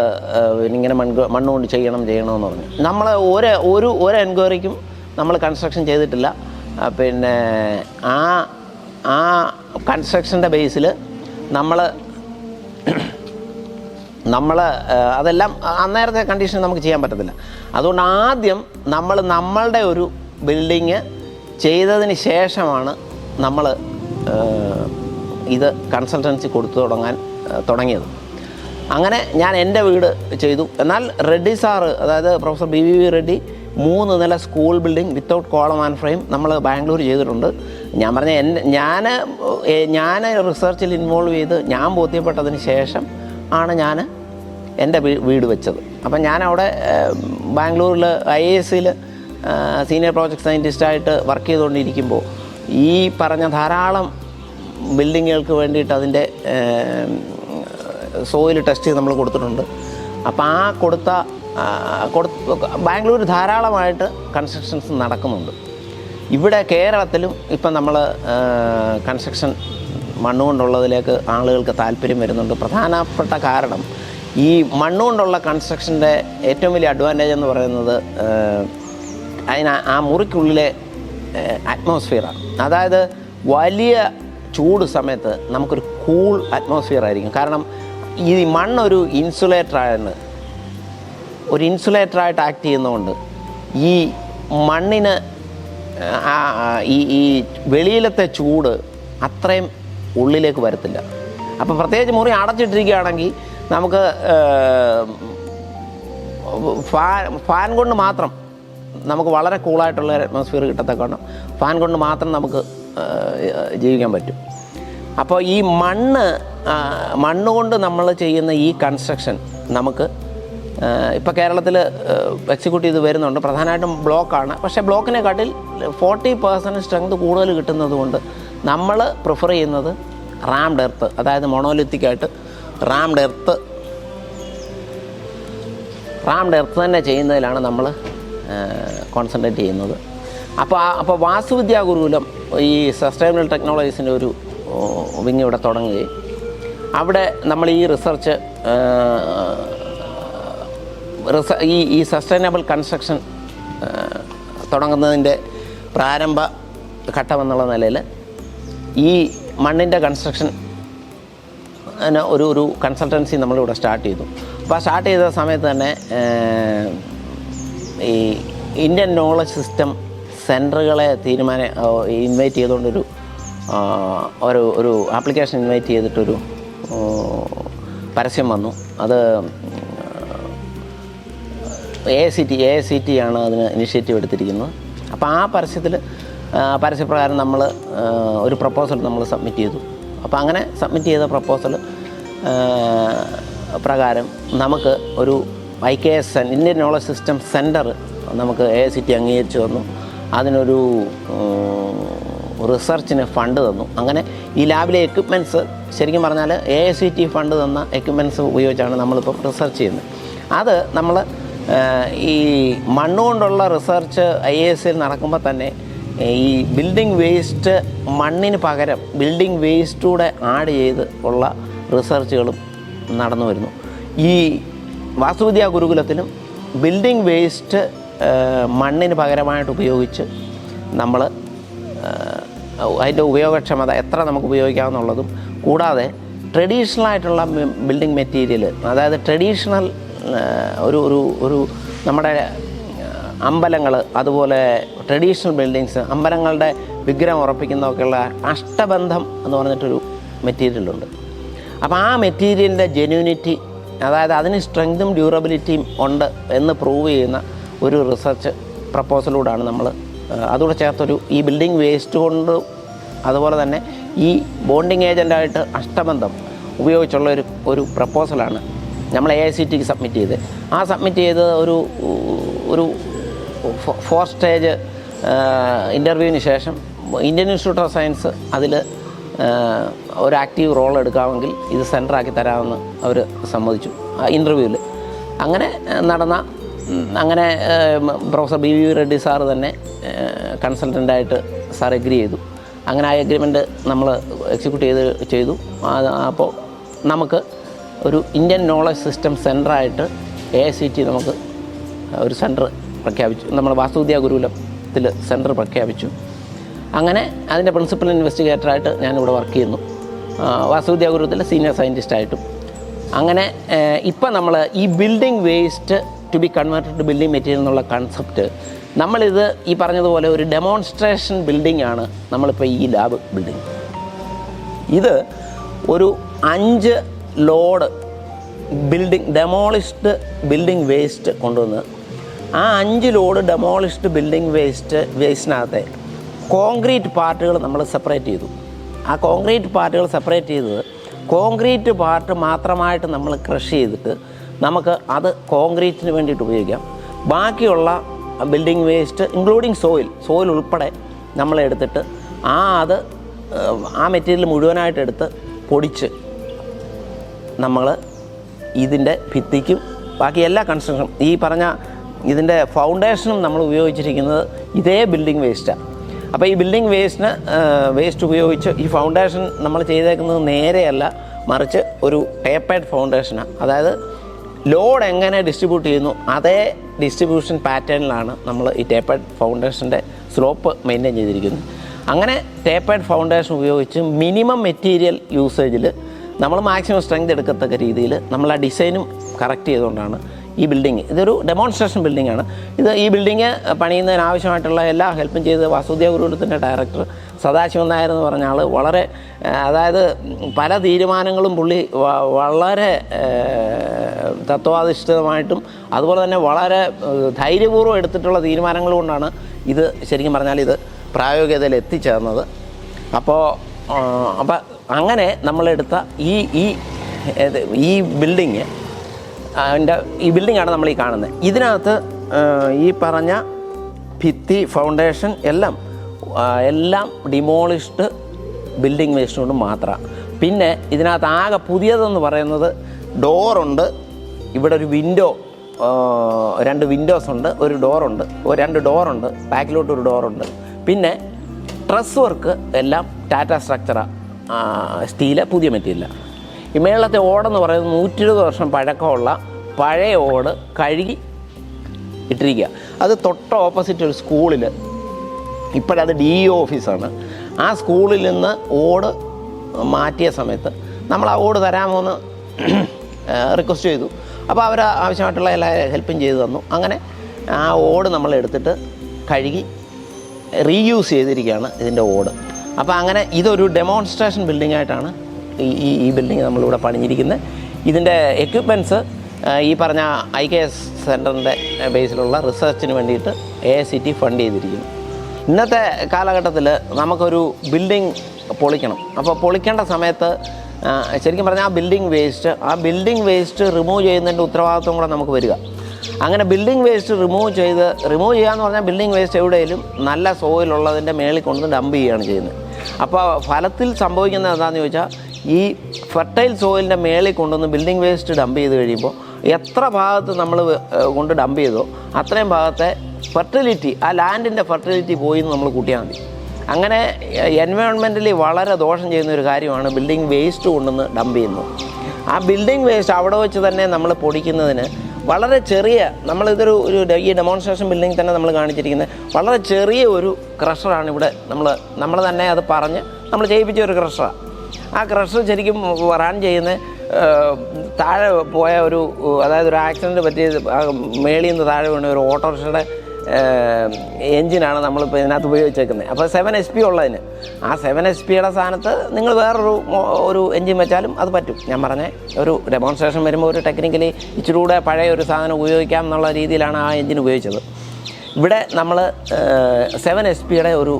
ഇങ്ങനെ മണ്ണ് കൊണ്ട് ചെയ്യണമെന്ന് പറഞ്ഞു. നമ്മൾ ഒരു എൻക്വയറിക്കും നമ്മൾ കൺസ്ട്രക്ഷൻ ചെയ്തിട്ടില്ല. പിന്നെ ആ കൺസ്ട്രക്ഷൻ്റെ ബേസിൽ നമ്മൾ അതെല്ലാം അന്നേരത്തെ കണ്ടീഷൻ നമുക്ക് ചെയ്യാൻ പറ്റത്തില്ല. അതുകൊണ്ട് ആദ്യം നമ്മളുടെ ഒരു ബിൽഡിങ് ചെയ്തതിന് ശേഷമാണ് നമ്മൾ ഇത് കൺസൾട്ടൻസി കൊടുത്തു തുടങ്ങിയത്. അങ്ങനെ ഞാൻ എൻ്റെ വീട് ചെയ്തു. എന്നാൽ റെഡ്ഡി സാറ്, അതായത് പ്രൊഫസർ BVV റെഡ്ഡി 3 നില school building without column and frame നമ്മൾ ബാംഗ്ലൂർ ചെയ്തിട്ടുണ്ട്. ഞാൻ പറഞ്ഞ ഞാൻ റിസർച്ചിൽ ഇൻവോൾവ് ചെയ്ത് ഞാൻ ബോധ്യപ്പെട്ടതിന് ശേഷം ആണ് ഞാൻ എൻ്റെ വീട് വെച്ചത്. അപ്പം ഞാനവിടെ ബാംഗ്ലൂരിൽ IIScയിൽ സീനിയർ പ്രോജക്ട് സയൻറ്റിസ്റ്റായിട്ട് വർക്ക് ചെയ്തുകൊണ്ടിരിക്കുമ്പോൾ ഈ പറഞ്ഞ ധാരാളം ബിൽഡിങ്ങുകൾക്ക് വേണ്ടിയിട്ട് അതിൻ്റെ സോയിൽ ടെസ്റ്റ് ചെയ്ത് നമ്മൾ കൊടുത്തിട്ടുണ്ട്. അപ്പോൾ ആ ബാംഗ്ലൂർ ധാരാളമായിട്ട് കൺസ്ട്രക്ഷൻസ് നടക്കുന്നുണ്ട്. ഇവിടെ കേരളത്തിലും ഇപ്പം നമ്മൾ കൺസ്ട്രക്ഷൻ മണ്ണുകൊണ്ടുള്ളതിലേക്ക് ആളുകൾക്ക് താല്പര്യം വരുന്നുണ്ട്. പ്രധാനപ്പെട്ട കാരണം ഈ മണ്ണുകൊണ്ടുള്ള കൺസ്ട്രക്ഷൻ്റെ ഏറ്റവും വലിയ അഡ്വാൻറ്റേജ് എന്ന് പറയുന്നത് ആ മുറിക്കുള്ളിലെ അറ്റ്മോസ്ഫിയറാണ്. അതായത് വലിയ ചൂട് സമയത്ത് നമുക്കൊരു കൂൾ അറ്റ്മോസ്ഫിയർ ആയിരിക്കും. കാരണം ഈ മണ്ണൊരു ഇൻസുലേറ്ററായിട്ട് ആക്ട് ചെയ്യുന്നതുകൊണ്ട് ഈ മണ്ണിന് ഈ വെളിയിലത്തെ ചൂട് അത്രയും ഉള്ളിലേക്ക് വരത്തില്ല. അപ്പോൾ പ്രത്യേകിച്ച് മുറി അടച്ചിട്ടിരിക്കുകയാണെങ്കിൽ നമുക്ക് ഫാൻ കൊണ്ട് മാത്രം നമുക്ക് വളരെ കൂളായിട്ടുള്ള അറ്റ്മോസ്ഫിയർ കിട്ടത്തക്കണം ഫാൻ കൊണ്ട് മാത്രം നമുക്ക് ജീവിക്കാൻ പറ്റും. അപ്പോൾ ഈ മണ്ണ് കൊണ്ട് നമ്മൾ ചെയ്യുന്ന ഈ കൺസ്ട്രക്ഷൻ നമുക്ക് ഇപ്പോൾ കേരളത്തിൽ എക്സിക്യൂട്ട് ചെയ്ത് വരുന്നുണ്ട്. പ്രധാനമായിട്ടും ബ്ലോക്കാണ്. പക്ഷേ ബ്ലോക്കിനെക്കാട്ടിൽ 40% സ്ട്രെങ്ത് കൂടുതൽ കിട്ടുന്നത് കൊണ്ട് നമ്മൾ പ്രിഫർ ചെയ്യുന്നത് റാംഡ് എർത്ത്, അതായത് മൊണോലിത്തിക്കായിട്ട് റാംഡ് എർത്ത് തന്നെ ചെയ്യുന്നതിലാണ് നമ്മൾ കോൺസെൻട്രേറ്റ് ചെയ്യുന്നത്. അപ്പോൾ വാസ്തുവിദ്യാ ഗുരുകുലം ഈ സസ്റ്റൈനബിൾ ടെക്നോളജീസിൻ്റെ ഒരു വിങ് ഇവിടെ തുടങ്ങുകയും അവിടെ നമ്മൾ ഈ റിസർച്ച് ഈ സസ്റ്റൈനബിൾ കൺസ്ട്രക്ഷൻ തുടങ്ങുന്നതിൻ്റെ പ്രാരംഭ ഘട്ടമെന്നുള്ള നിലയിൽ ഈ മണ്ണിൻ്റെ കൺസ്ട്രക്ഷൻ ഒരു കൺസൾട്ടൻസി നമ്മളിവിടെ സ്റ്റാർട്ട് ചെയ്തു. അപ്പോൾ സ്റ്റാർട്ട് ചെയ്ത സമയത്ത് തന്നെ ഈ ഇന്ത്യൻ നോളജ് സിസ്റ്റം സെൻറ്ററുകളെ ഇൻവൈറ്റ് ചെയ്തുകൊണ്ടൊരു ഒരു ആപ്ലിക്കേഷൻ ഇൻവൈറ്റ് ചെയ്തിട്ടൊരു പരസ്യം വന്നു. അത് AICT ആണ് അതിന് ഇനിഷ്യേറ്റീവ് എടുത്തിരിക്കുന്നത്. അപ്പോൾ ആ പരസ്യപ്രകാരം നമ്മൾ ഒരു പ്രപ്പോസൽ നമ്മൾ സബ്മിറ്റ് ചെയ്തു. അപ്പോൾ അങ്ങനെ സബ്മിറ്റ് ചെയ്ത പ്രപ്പോസൽ പ്രകാരം നമുക്ക് ഒരു IKS Indian knowledge system centre നമുക്ക് AICT അംഗീകരിച്ചു തന്നു. അതിനൊരു റിസർച്ചിന് ഫണ്ട് തന്നു. അങ്ങനെ ഈ ലാബിലെ എക്യുപ്മെൻറ്റ്സ് ശരിക്കും പറഞ്ഞാൽ AICT ഫണ്ട് തന്ന എക്യുപ്മെൻറ്റ്സ് ഉപയോഗിച്ചാണ് നമ്മളിപ്പോൾ റിസർച്ച് ചെയ്യുന്നത്. അത് നമ്മൾ ഈ മണ്ണുകൊണ്ടുള്ള റിസർച്ച് IIScയിൽ നടക്കുമ്പോൾ തന്നെ ഈ ബിൽഡിംഗ് വേസ്റ്റ് മണ്ണിന് പകരം ബിൽഡിംഗ് വേസ്റ്റൂടെ ആഡ് ചെയ്ത് ഉള്ള റിസർച്ചുകളും നടന്നു വരുന്നു. ഈ വാസ്തുവിദ്യാ ഗുരുകുലത്തിലും ബിൽഡിംഗ് വേസ്റ്റ് മണ്ണിന് പകരമായിട്ട് ഉപയോഗിച്ച് നമ്മൾ അതിൻ്റെ ഉപയോഗക്ഷമത എത്ര നമുക്ക് ഉപയോഗിക്കാമെന്നുള്ളതും കൂടാതെ ട്രഡീഷണലായിട്ടുള്ള ബിൽഡിംഗ് മെറ്റീരിയൽ, അതായത് ട്രഡീഷണൽ ഒരു നമ്മുടെ അമ്പലങ്ങൾ, അതുപോലെ ട്രഡീഷണൽ ബിൽഡിങ്സ്, അമ്പലങ്ങളുടെ വിഗ്രഹം ഉറപ്പിക്കുന്നതൊക്കെയുള്ള അഷ്ടബന്ധം എന്ന് പറഞ്ഞിട്ടൊരു മെറ്റീരിയലുണ്ട്. അപ്പോൾ ആ മെറ്റീരിയലിൻ്റെ ജെന്യൂനിറ്റി, അതായത് അതിന് സ്ട്രെങ്തും ഡ്യൂറബിലിറ്റിയും ഉണ്ട് എന്ന് പ്രൂവ് ചെയ്യുന്ന ഒരു റിസർച്ച് പ്രപ്പോസലൂടെയാണ് നമ്മൾ അതുകൂടെ ചേർത്തൊരു ഈ ബിൽഡിംഗ് വേസ്റ്റ് കൊണ്ട് അതുപോലെ തന്നെ ഈ ബോണ്ടിങ് ഏജൻ്റായിട്ട് അഷ്ടബന്ധം ഉപയോഗിച്ചുള്ള ഒരു പ്രപ്പോസലാണ് നമ്മൾ AICTക്ക് സബ്മിറ്റ് ചെയ്ത്. ആ സബ്മിറ്റ് ചെയ്ത് ഒരു 4 സ്റ്റേജ് ഇൻ്റർവ്യൂവിന് ശേഷം ഇന്ത്യൻ ഇൻസ്റ്റിറ്റ്യൂട്ട് ഓഫ് സയൻസ് അതിൽ ഒരു ആക്റ്റീവ് റോൾ എടുക്കാമെങ്കിൽ ഇത് സെൻറ്ററാക്കി തരാമെന്ന് അവർ സമ്മതിച്ചു ഇൻ്റർവ്യൂവിൽ. അങ്ങനെ പ്രൊഫസർ BVV റെഡ്ഡി സാറ് തന്നെ കൺസൾട്ടൻ്റായിട്ട് സാർ എഗ്രി ചെയ്തു. അങ്ങനെ ആ എഗ്രിമെൻറ്റ് നമ്മൾ എക്സിക്യൂട്ട് ചെയ്തു. അപ്പോൾ നമുക്ക് ഒരു ഇന്ത്യൻ നോളജ് സിസ്റ്റം സെൻ്ററായിട്ട് AICT നമുക്ക് ഒരു സെൻറ്റർ പ്രഖ്യാപിച്ചു. നമ്മൾ വാസുവിദ്യാ ഗുരുകുലത്തിൽ സെൻറ്റർ പ്രഖ്യാപിച്ചു. അങ്ങനെ അതിൻ്റെ പ്രിൻസിപ്പൽ ഇൻവെസ്റ്റിഗേറ്ററായിട്ട് ഞാനിവിടെ വർക്ക് ചെയ്യുന്നു, വാസുവിദ്യാ ഗുരുകുലത്തിലെ സീനിയർ സയൻറ്റിസ്റ്റായിട്ടും. അങ്ങനെ ഇപ്പം നമ്മൾ ഈ building waste to be converted to building material എന്നുള്ള കൺസെപ്റ്റ് നമ്മളിത് ഈ പറഞ്ഞതുപോലെ ഒരു ഡെമോൺസ്ട്രേഷൻ ബിൽഡിംഗ് ആണ് നമ്മളിപ്പോൾ ഈ ലാബ് ബിൽഡിംഗ്. ഇത് ഒരു 5 ലോഡ് ഡെമോളിഷ്ഡ് ബിൽഡിംഗ് വേസ്റ്റ് കൊണ്ടുവന്ന് ആ 5 ലോഡ് ഡെമോളിഷ്ഡ് ബിൽഡിംഗ് വേസ്റ്റിനകത്തെ കോൺക്രീറ്റ് പാർട്ടുകൾ നമ്മൾ സെപ്പറേറ്റ് ചെയ്തു. ആ കോൺക്രീറ്റ് പാർട്ടുകൾ സെപ്പറേറ്റ് ചെയ്തത് കോൺക്രീറ്റ് പാർട്ട് മാത്രമായിട്ട് നമ്മൾ ക്രഷ് ചെയ്തിട്ട് നമുക്ക് അത് കോൺക്രീറ്റിന് വേണ്ടിയിട്ട് ഉപയോഗിക്കാം. ബാക്കിയുള്ള ബിൽഡിംഗ് വേസ്റ്റ് ഇൻക്ലൂഡിങ് സോയിൽ ഉൾപ്പെടെ നമ്മളെടുത്തിട്ട് ആ മെറ്റീരിയൽ മുഴുവനായിട്ട് എടുത്ത് പൊടിച്ച് നമ്മൾ ഇതിൻ്റെ ഭിത്തിക്കും ബാക്കി എല്ലാ കൺസ്ട്രക്ഷനും ഈ പറഞ്ഞ ഇതിൻ്റെ ഫൗണ്ടേഷനും നമ്മൾ ഉപയോഗിച്ചിരിക്കുന്നത് ഇതേ ബിൽഡിംഗ് വേസ്റ്റാണ്. അപ്പോൾ ഈ ബിൽഡിംഗ് വേസ്റ്റ് ഉപയോഗിച്ച് ഈ ഫൗണ്ടേഷൻ നമ്മൾ ചെയ്തേക്കുന്നത് നേരെയല്ല, മറിച്ച് ഒരു ടേപ്പേഡ് ഫൗണ്ടേഷനാണ്. അതായത് ലോഡ് എങ്ങനെ ഡിസ്ട്രിബ്യൂട്ട് ചെയ്യുന്നു അതേ ഡിസ്ട്രിബ്യൂഷൻ പാറ്റേണിലാണ് നമ്മൾ ഈ ടേപ്പേഡ് ഫൗണ്ടേഷൻ്റെ സ്ലോപ്പ് മെയിൻറ്റെയിൻ ചെയ്തിരിക്കുന്നത്. അങ്ങനെ ടേപ്പേഡ് ഫൗണ്ടേഷൻ ഉപയോഗിച്ച് മിനിമം മെറ്റീരിയൽ യൂസേജിൽ നമ്മൾ മാക്സിമം സ്ട്രെങ്ത് എടുക്കത്തക്ക രീതിയിൽ നമ്മൾ ആ ഡിസൈനും കറക്റ്റ് ചെയ്തുകൊണ്ടാണ് ഈ ബിൽഡിങ്. ഇതൊരു ഡെമോൺസ്ട്രേഷൻ ബിൽഡിങ്ങാണ്. ഈ ബിൽഡിങ് പണിയുന്നതിന് ആവശ്യമായിട്ടുള്ള എല്ലാ ഹെൽപ്പും ചെയ്ത് വാസുദേവ ഗുരുകുലത്തിൻ്റെ ഡയറക്ടർ സദാശിവൻ നായർ എന്ന് പറഞ്ഞ ആൾ വളരെ, അതായത് പല തീരുമാനങ്ങളും പുള്ളി വളരെ തത്വാധിഷ്ഠിതമായിട്ടും അതുപോലെ തന്നെ വളരെ ധൈര്യപൂർവ്വം എടുത്തിട്ടുള്ള തീരുമാനങ്ങൾ കൊണ്ടാണ് ഇത് ശരിക്കും പറഞ്ഞാൽ ഇത് പ്രായോഗികതയിൽ എത്തിച്ചേർന്നത്. അപ്പോൾ അങ്ങനെ നമ്മളെടുത്ത ഈ ബിൽഡിങ് ഈ ബിൽഡിങ്ങാണ് നമ്മൾ ഈ കാണുന്നത്. ഇതിനകത്ത് ഈ പറഞ്ഞ ഭിത്തി ഫൗണ്ടേഷൻ എല്ലാം ഡിമോളിഷ്ഡ് ബിൽഡിംഗ് വേസ്റ്റ് കൊണ്ട് മാത്രമാണ്. പിന്നെ ഇതിനകത്ത് ആകെ പുതിയതെന്ന് പറയുന്നത് ഡോറുണ്ട്, ഇവിടെ ഒരു വിൻഡോ, 2 വിൻഡോസ് ഉണ്ട്, ഒരു ഡോറുണ്ട്, 2 ഡോറുണ്ട്, ബാക്കിലോട്ട് ഒരു ഡോറുണ്ട്. പിന്നെ ട്രസ് വർക്ക് എല്ലാം ടാറ്റ സ്ട്രക്ചറാണ്, സ്റ്റീല്, പുതിയ മെറ്റീരിയലാണ്. ഈ മേളത്തെ ഓടെന്ന് പറയുന്നത് 120 വർഷം പഴക്കമുള്ള പഴയ ഓട് കഴുകി ഇട്ടിരിക്കുക. അത് തൊട്ട് ഓപ്പോസിറ്റ് ഒരു സ്കൂളിൽ, ഇപ്പോഴത് DEO ഓഫീസാണ്, ആ സ്കൂളിൽ നിന്ന് ഓട് മാറ്റിയ സമയത്ത് നമ്മൾ ആ ഓട് തരാമോ എന്ന് റിക്വസ്റ്റ് ചെയ്തു. അപ്പോൾ അവർ ആവശ്യമായിട്ടുള്ള എല്ലാ ഹെൽപ്പും ചെയ്തു തന്നു. അങ്ങനെ ആ ഓട് നമ്മൾ എടുത്തിട്ട് കഴുകി റീയൂസ് ചെയ്തിരിക്കുകയാണ് ഇതിൻ്റെ ഓട്. അപ്പോൾ അങ്ങനെ ഇതൊരു ഡെമോൺസ്ട്രേഷൻ ബിൽഡിംഗ് ആയിട്ടാണ് ഈ ബിൽഡിംഗ് നമ്മളിവിടെ പണിഞ്ഞിരിക്കുന്നത്. ഇതിൻ്റെ എക്യുപ്മെൻറ്റ്സ് ഈ പറഞ്ഞ IKS സെൻറ്ററിൻ്റെ ബേസിലുള്ള റിസർച്ചിന് വേണ്ടിയിട്ട് AICT ഫണ്ട് ചെയ്തിരിക്കുന്നു. ഇന്നത്തെ കാലഘട്ടത്തിൽ നമുക്കൊരു ബിൽഡിംഗ് പൊളിക്കണം. അപ്പോൾ പൊളിക്കേണ്ട സമയത്ത് ശരിക്കും പറഞ്ഞാൽ ആ ബിൽഡിംഗ് വേസ്റ്റ് റിമൂവ് ചെയ്യുന്നതിൻ്റെ ഉത്തരവാദിത്വം കൂടെ നമുക്ക് വരിക. അങ്ങനെ ബിൽഡിംഗ് വേസ്റ്റ് റിമൂവ് ചെയ്യാന്ന് പറഞ്ഞാൽ ബിൽഡിംഗ് വേസ്റ്റ് എവിടെയെങ്കിലും നല്ല സോയിലുള്ളതിൻ്റെ മേളിൽ കൊണ്ടുവന്ന് ഡംപ് ചെയ്യുകയാണ് ചെയ്യുന്നത്. അപ്പോൾ ഫലത്തിൽ സംഭവിക്കുന്നത് എന്താണെന്ന് ചോദിച്ചാൽ ഈ ഫെർട്ടൈൽ സോയിലിൻ്റെ മേളിൽ കൊണ്ടുവന്ന് ബിൽഡിംഗ് വേസ്റ്റ് ഡംപ് ചെയ്ത് കഴിയുമ്പോൾ എത്ര ഭാഗത്ത് നമ്മൾ കൊണ്ട് ഡംപ് ചെയ്തോ അത്രയും ഭാഗത്തെ ഫെർട്ടിലിറ്റി, ആ ലാൻഡിൻ്റെ ഫെർട്ടിലിറ്റി പോയി എന്ന് നമ്മൾ കൂട്ടിയാൽ മതി. അങ്ങനെ എൻവയോൺമെൻ്റലി വളരെ ദോഷം ചെയ്യുന്ന ഒരു കാര്യമാണ് ബിൽഡിംഗ് വേസ്റ്റ് കൊണ്ടുവന്ന് ഡംപ് ചെയ്യുന്നത്. ആ ബിൽഡിംഗ് വേസ്റ്റ് അവിടെ വെച്ച് തന്നെ നമ്മൾ പൊടിക്കുന്നതിന് വളരെ ചെറിയ, ഈ ഡെമോൺസ്ട്രേഷൻ ബിൽഡിംഗ് തന്നെ നമ്മൾ കാണിച്ചിരിക്കുന്നത് വളരെ ചെറിയ ഒരു ക്രഷറാണ് ഇവിടെ നമ്മൾ തന്നെ അത് പറഞ്ഞ് നമ്മൾ ചെയ്യിപ്പിച്ച ഒരു ക്രഷറാണ്. ആ ക്രഷർ ശരിക്കും റൺ ചെയ്യുന്ന താഴെ പോയ അതായത് ഒരു ആക്സിഡൻറ്റ് പറ്റിയ മേളിൽ നിന്ന് താഴെ വീണ ഒരു ഓട്ടോറിക്ഷയുടെ എൻജിനാണ് നമ്മളിപ്പോൾ ഇതിനകത്ത് ഉപയോഗിച്ചേക്കുന്നത്. അപ്പോൾ 7 HP ഉള്ളതിന് ആ 7 HPയുടെ സ്ഥാനത്ത് നിങ്ങൾ വേറൊരു എൻജിൻ വെച്ചാലും അത് പറ്റും. ഞാൻ പറഞ്ഞ ഒരു ഡെമോൺസ്ട്രേഷൻ വരുമ്പോൾ ഒരു ടെക്നിക്കലി ഇച്ചിരി കൂടെ പഴയ ഒരു സാധനം ഉപയോഗിക്കാം എന്നുള്ള രീതിയിലാണ് ആ എൻജിൻ ഉപയോഗിച്ചത്. ഇവിടെ നമ്മൾ 7 HPയുടെ ഒരു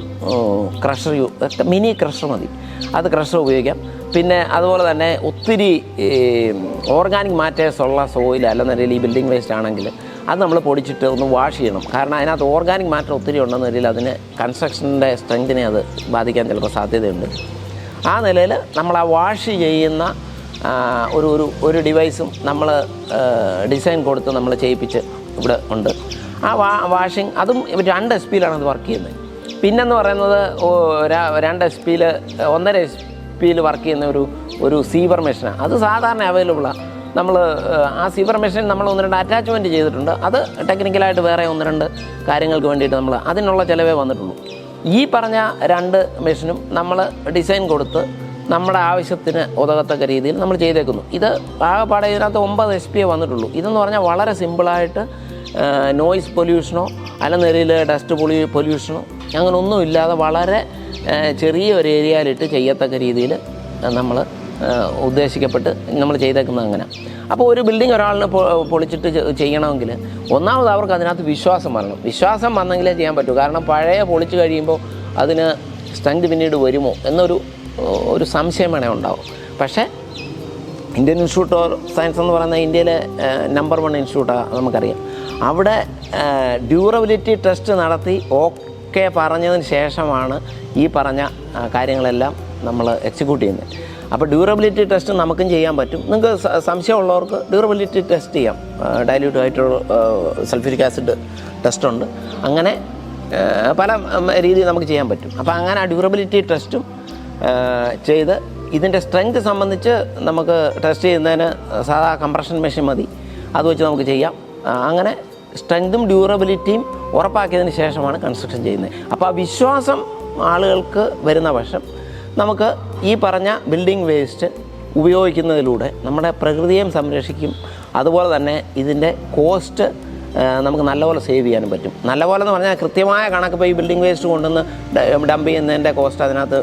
ക്രഷർ, മിനി ക്രഷർ മതി, അത് ക്രഷർ ഉപയോഗിക്കാം. പിന്നെ അതുപോലെ തന്നെ ഒത്തിരി ഓർഗാനിക് മാറ്റേഴ്സ് ഉള്ള സോയിൽ അല്ലെന്നറിയിൽ ഈ ബിൽഡിംഗ് വേസ്റ്റ് ആണെങ്കിൽ അത് നമ്മൾ പൊടിച്ചിട്ട് ഒന്ന് വാഷ് ചെയ്യണം. കാരണം അതിനകത്ത് ഓർഗാനിക് മാറ്റർ ഒത്തിരി ഉണ്ടെന്നറിയിൽ അതിന് കൺസ്ട്രക്ഷൻ്റെ സ്ട്രെങ്തിനെ അത് ബാധിക്കാൻ ചിലപ്പോൾ സാധ്യതയുണ്ട്. ആ നിലയിൽ നമ്മൾ ആ വാഷ് ചെയ്യുന്ന ഒരു ഡിവൈസും നമ്മൾ ഡിസൈൻ കൊടുത്ത് നമ്മൾ ചെയ്യിപ്പിച്ച് ഇവിടെ ഉണ്ട്. ആ വാഷിങ് അതും 2 HPയിലാണ് അത് വർക്ക് ചെയ്യുന്നത്. പിന്നെന്ന് പറയുന്നത് 2 HPയിൽ 1.5 HPയിൽ വർക്ക് ചെയ്യുന്ന ഒരു സീവർ മെഷീനാണ്. അത് സാധാരണ അവൈലബിളാണ്. നമ്മൾ ആ സീവർ മെഷീൻ നമ്മൾ 1-2 അറ്റാച്ച്മെൻറ്റ് ചെയ്തിട്ടുണ്ട്. അത് ടെക്നിക്കലായിട്ട് വേറെ 1-2 കാര്യങ്ങൾക്ക് വേണ്ടിയിട്ട് നമ്മൾ അതിനുള്ള ചിലവേ വന്നിട്ടുള്ളൂ. ഈ പറഞ്ഞ 2 മെഷീനും നമ്മൾ ഡിസൈൻ കൊടുത്ത് നമ്മുടെ ആവശ്യത്തിന് ഉതകത്തക്ക രീതിയിൽ നമ്മൾ ചെയ്തേക്കുന്നു. ഇത് ആകെപ്പാടെ ഇതിനകത്ത് 9 SP വന്നിട്ടുള്ളൂ. ഇതെന്ന് പറഞ്ഞാൽ വളരെ സിമ്പിളായിട്ട് നോയിസ് പൊല്യൂഷനോ അല്ലെന്നൊരിൽ ഡസ്റ്റ് പൊല്യൂഷനോ അങ്ങനെ ഒന്നും ഇല്ലാതെ വളരെ ചെറിയ ഒരു ഏരിയയിലിട്ട് ചെയ്യത്തക്ക രീതിയിൽ നമ്മൾ ഉദ്ദേശിക്കപ്പെട്ട് നമ്മൾ ചെയ്തേക്കുന്നത് അങ്ങനെ. അപ്പോൾ ഒരു ബിൽഡിംഗ് ഒരാളിന് പൊളിച്ചിട്ട് ചെയ്യണമെങ്കിൽ ഒന്നാമത് അവർക്ക് അതിനകത്ത് വിശ്വാസം വരണം. വിശ്വാസം വന്നെങ്കിലേ ചെയ്യാൻ പറ്റൂ. കാരണം പഴയ പൊളിച്ച് കഴിയുമ്പോൾ അതിന് സ്ട്രെങ്ത് പിന്നീട് വരുമോ എന്നൊരു സംശയം വേണേ ഉണ്ടാവും. പക്ഷേ ഇന്ത്യൻ ഇൻസ്റ്റിറ്റ്യൂട്ട് ഓഫ് സയൻസ് എന്ന് പറയുന്ന ഇന്ത്യയിലെ നമ്പർ 1 ഇൻസ്റ്റിറ്റ്യൂട്ടാണ്, നമുക്കറിയാം. അവിടെ ഡ്യൂറബിലിറ്റി ടെസ്റ്റ് നടത്തി ഓക്കെ പറഞ്ഞതിന് ശേഷമാണ് ഈ പറഞ്ഞ കാര്യങ്ങളെല്ലാം നമ്മൾ എക്സിക്യൂട്ട് ചെയ്യുന്നത്. അപ്പോൾ ഡ്യൂറബിലിറ്റി ടെസ്റ്റ് നമുക്കും ചെയ്യാൻ പറ്റും. നിങ്ങൾക്ക് സംശയമുള്ളവർക്ക് ഡ്യൂറബിലിറ്റി ടെസ്റ്റ് ചെയ്യാം. ഡൈല്യൂട്ട് ആയിട്ട് സൾഫ്യൂരിക് ആസിഡ് ടെസ്റ്റുണ്ട്. അങ്ങനെ പല രീതിയിൽ നമുക്ക് ചെയ്യാൻ പറ്റും. അപ്പോൾ അങ്ങനെ ആ ഡ്യൂറബിലിറ്റി ടെസ്റ്റും ചെയ്ത് ഇതിൻ്റെ സ്ട്രെങ്ത് സംബന്ധിച്ച് നമുക്ക് ടെസ്റ്റ് ചെയ്യുന്നതിന് സാധാ കംപ്രഷൻ മെഷീൻ മതി, അത് വെച്ച് നമുക്ക് ചെയ്യാം. അങ്ങനെ സ്ട്രെങ്തും ഡ്യൂറബിലിറ്റിയും ഉറപ്പാക്കിയതിന് ശേഷമാണ് കൺസ്ട്രക്ഷൻ ചെയ്യുന്നത്. അപ്പോൾ ആ വിശ്വാസം ആളുകൾക്ക് വരുന്ന പക്ഷം നമുക്ക് ഈ പറഞ്ഞ ബിൽഡിംഗ് വേസ്റ്റ് ഉപയോഗിക്കുന്നതിലൂടെ നമ്മുടെ പ്രകൃതിയെയും സംരക്ഷിക്കും. അതുപോലെ തന്നെ ഇതിൻ്റെ കോസ്റ്റ് നമുക്ക് നല്ലപോലെ സേവ് ചെയ്യാനും പറ്റും. നല്ലപോലെ എന്ന് പറഞ്ഞാൽ കൃത്യമായ കണക്ക്. ഇപ്പോൾ ഈ ബിൽഡിംഗ് വേസ്റ്റ് കൊണ്ടുവന്ന് ഡംപ് ചെയ്യുന്നതിൻ്റെ കോസ്റ്റ് അതിനകത്ത്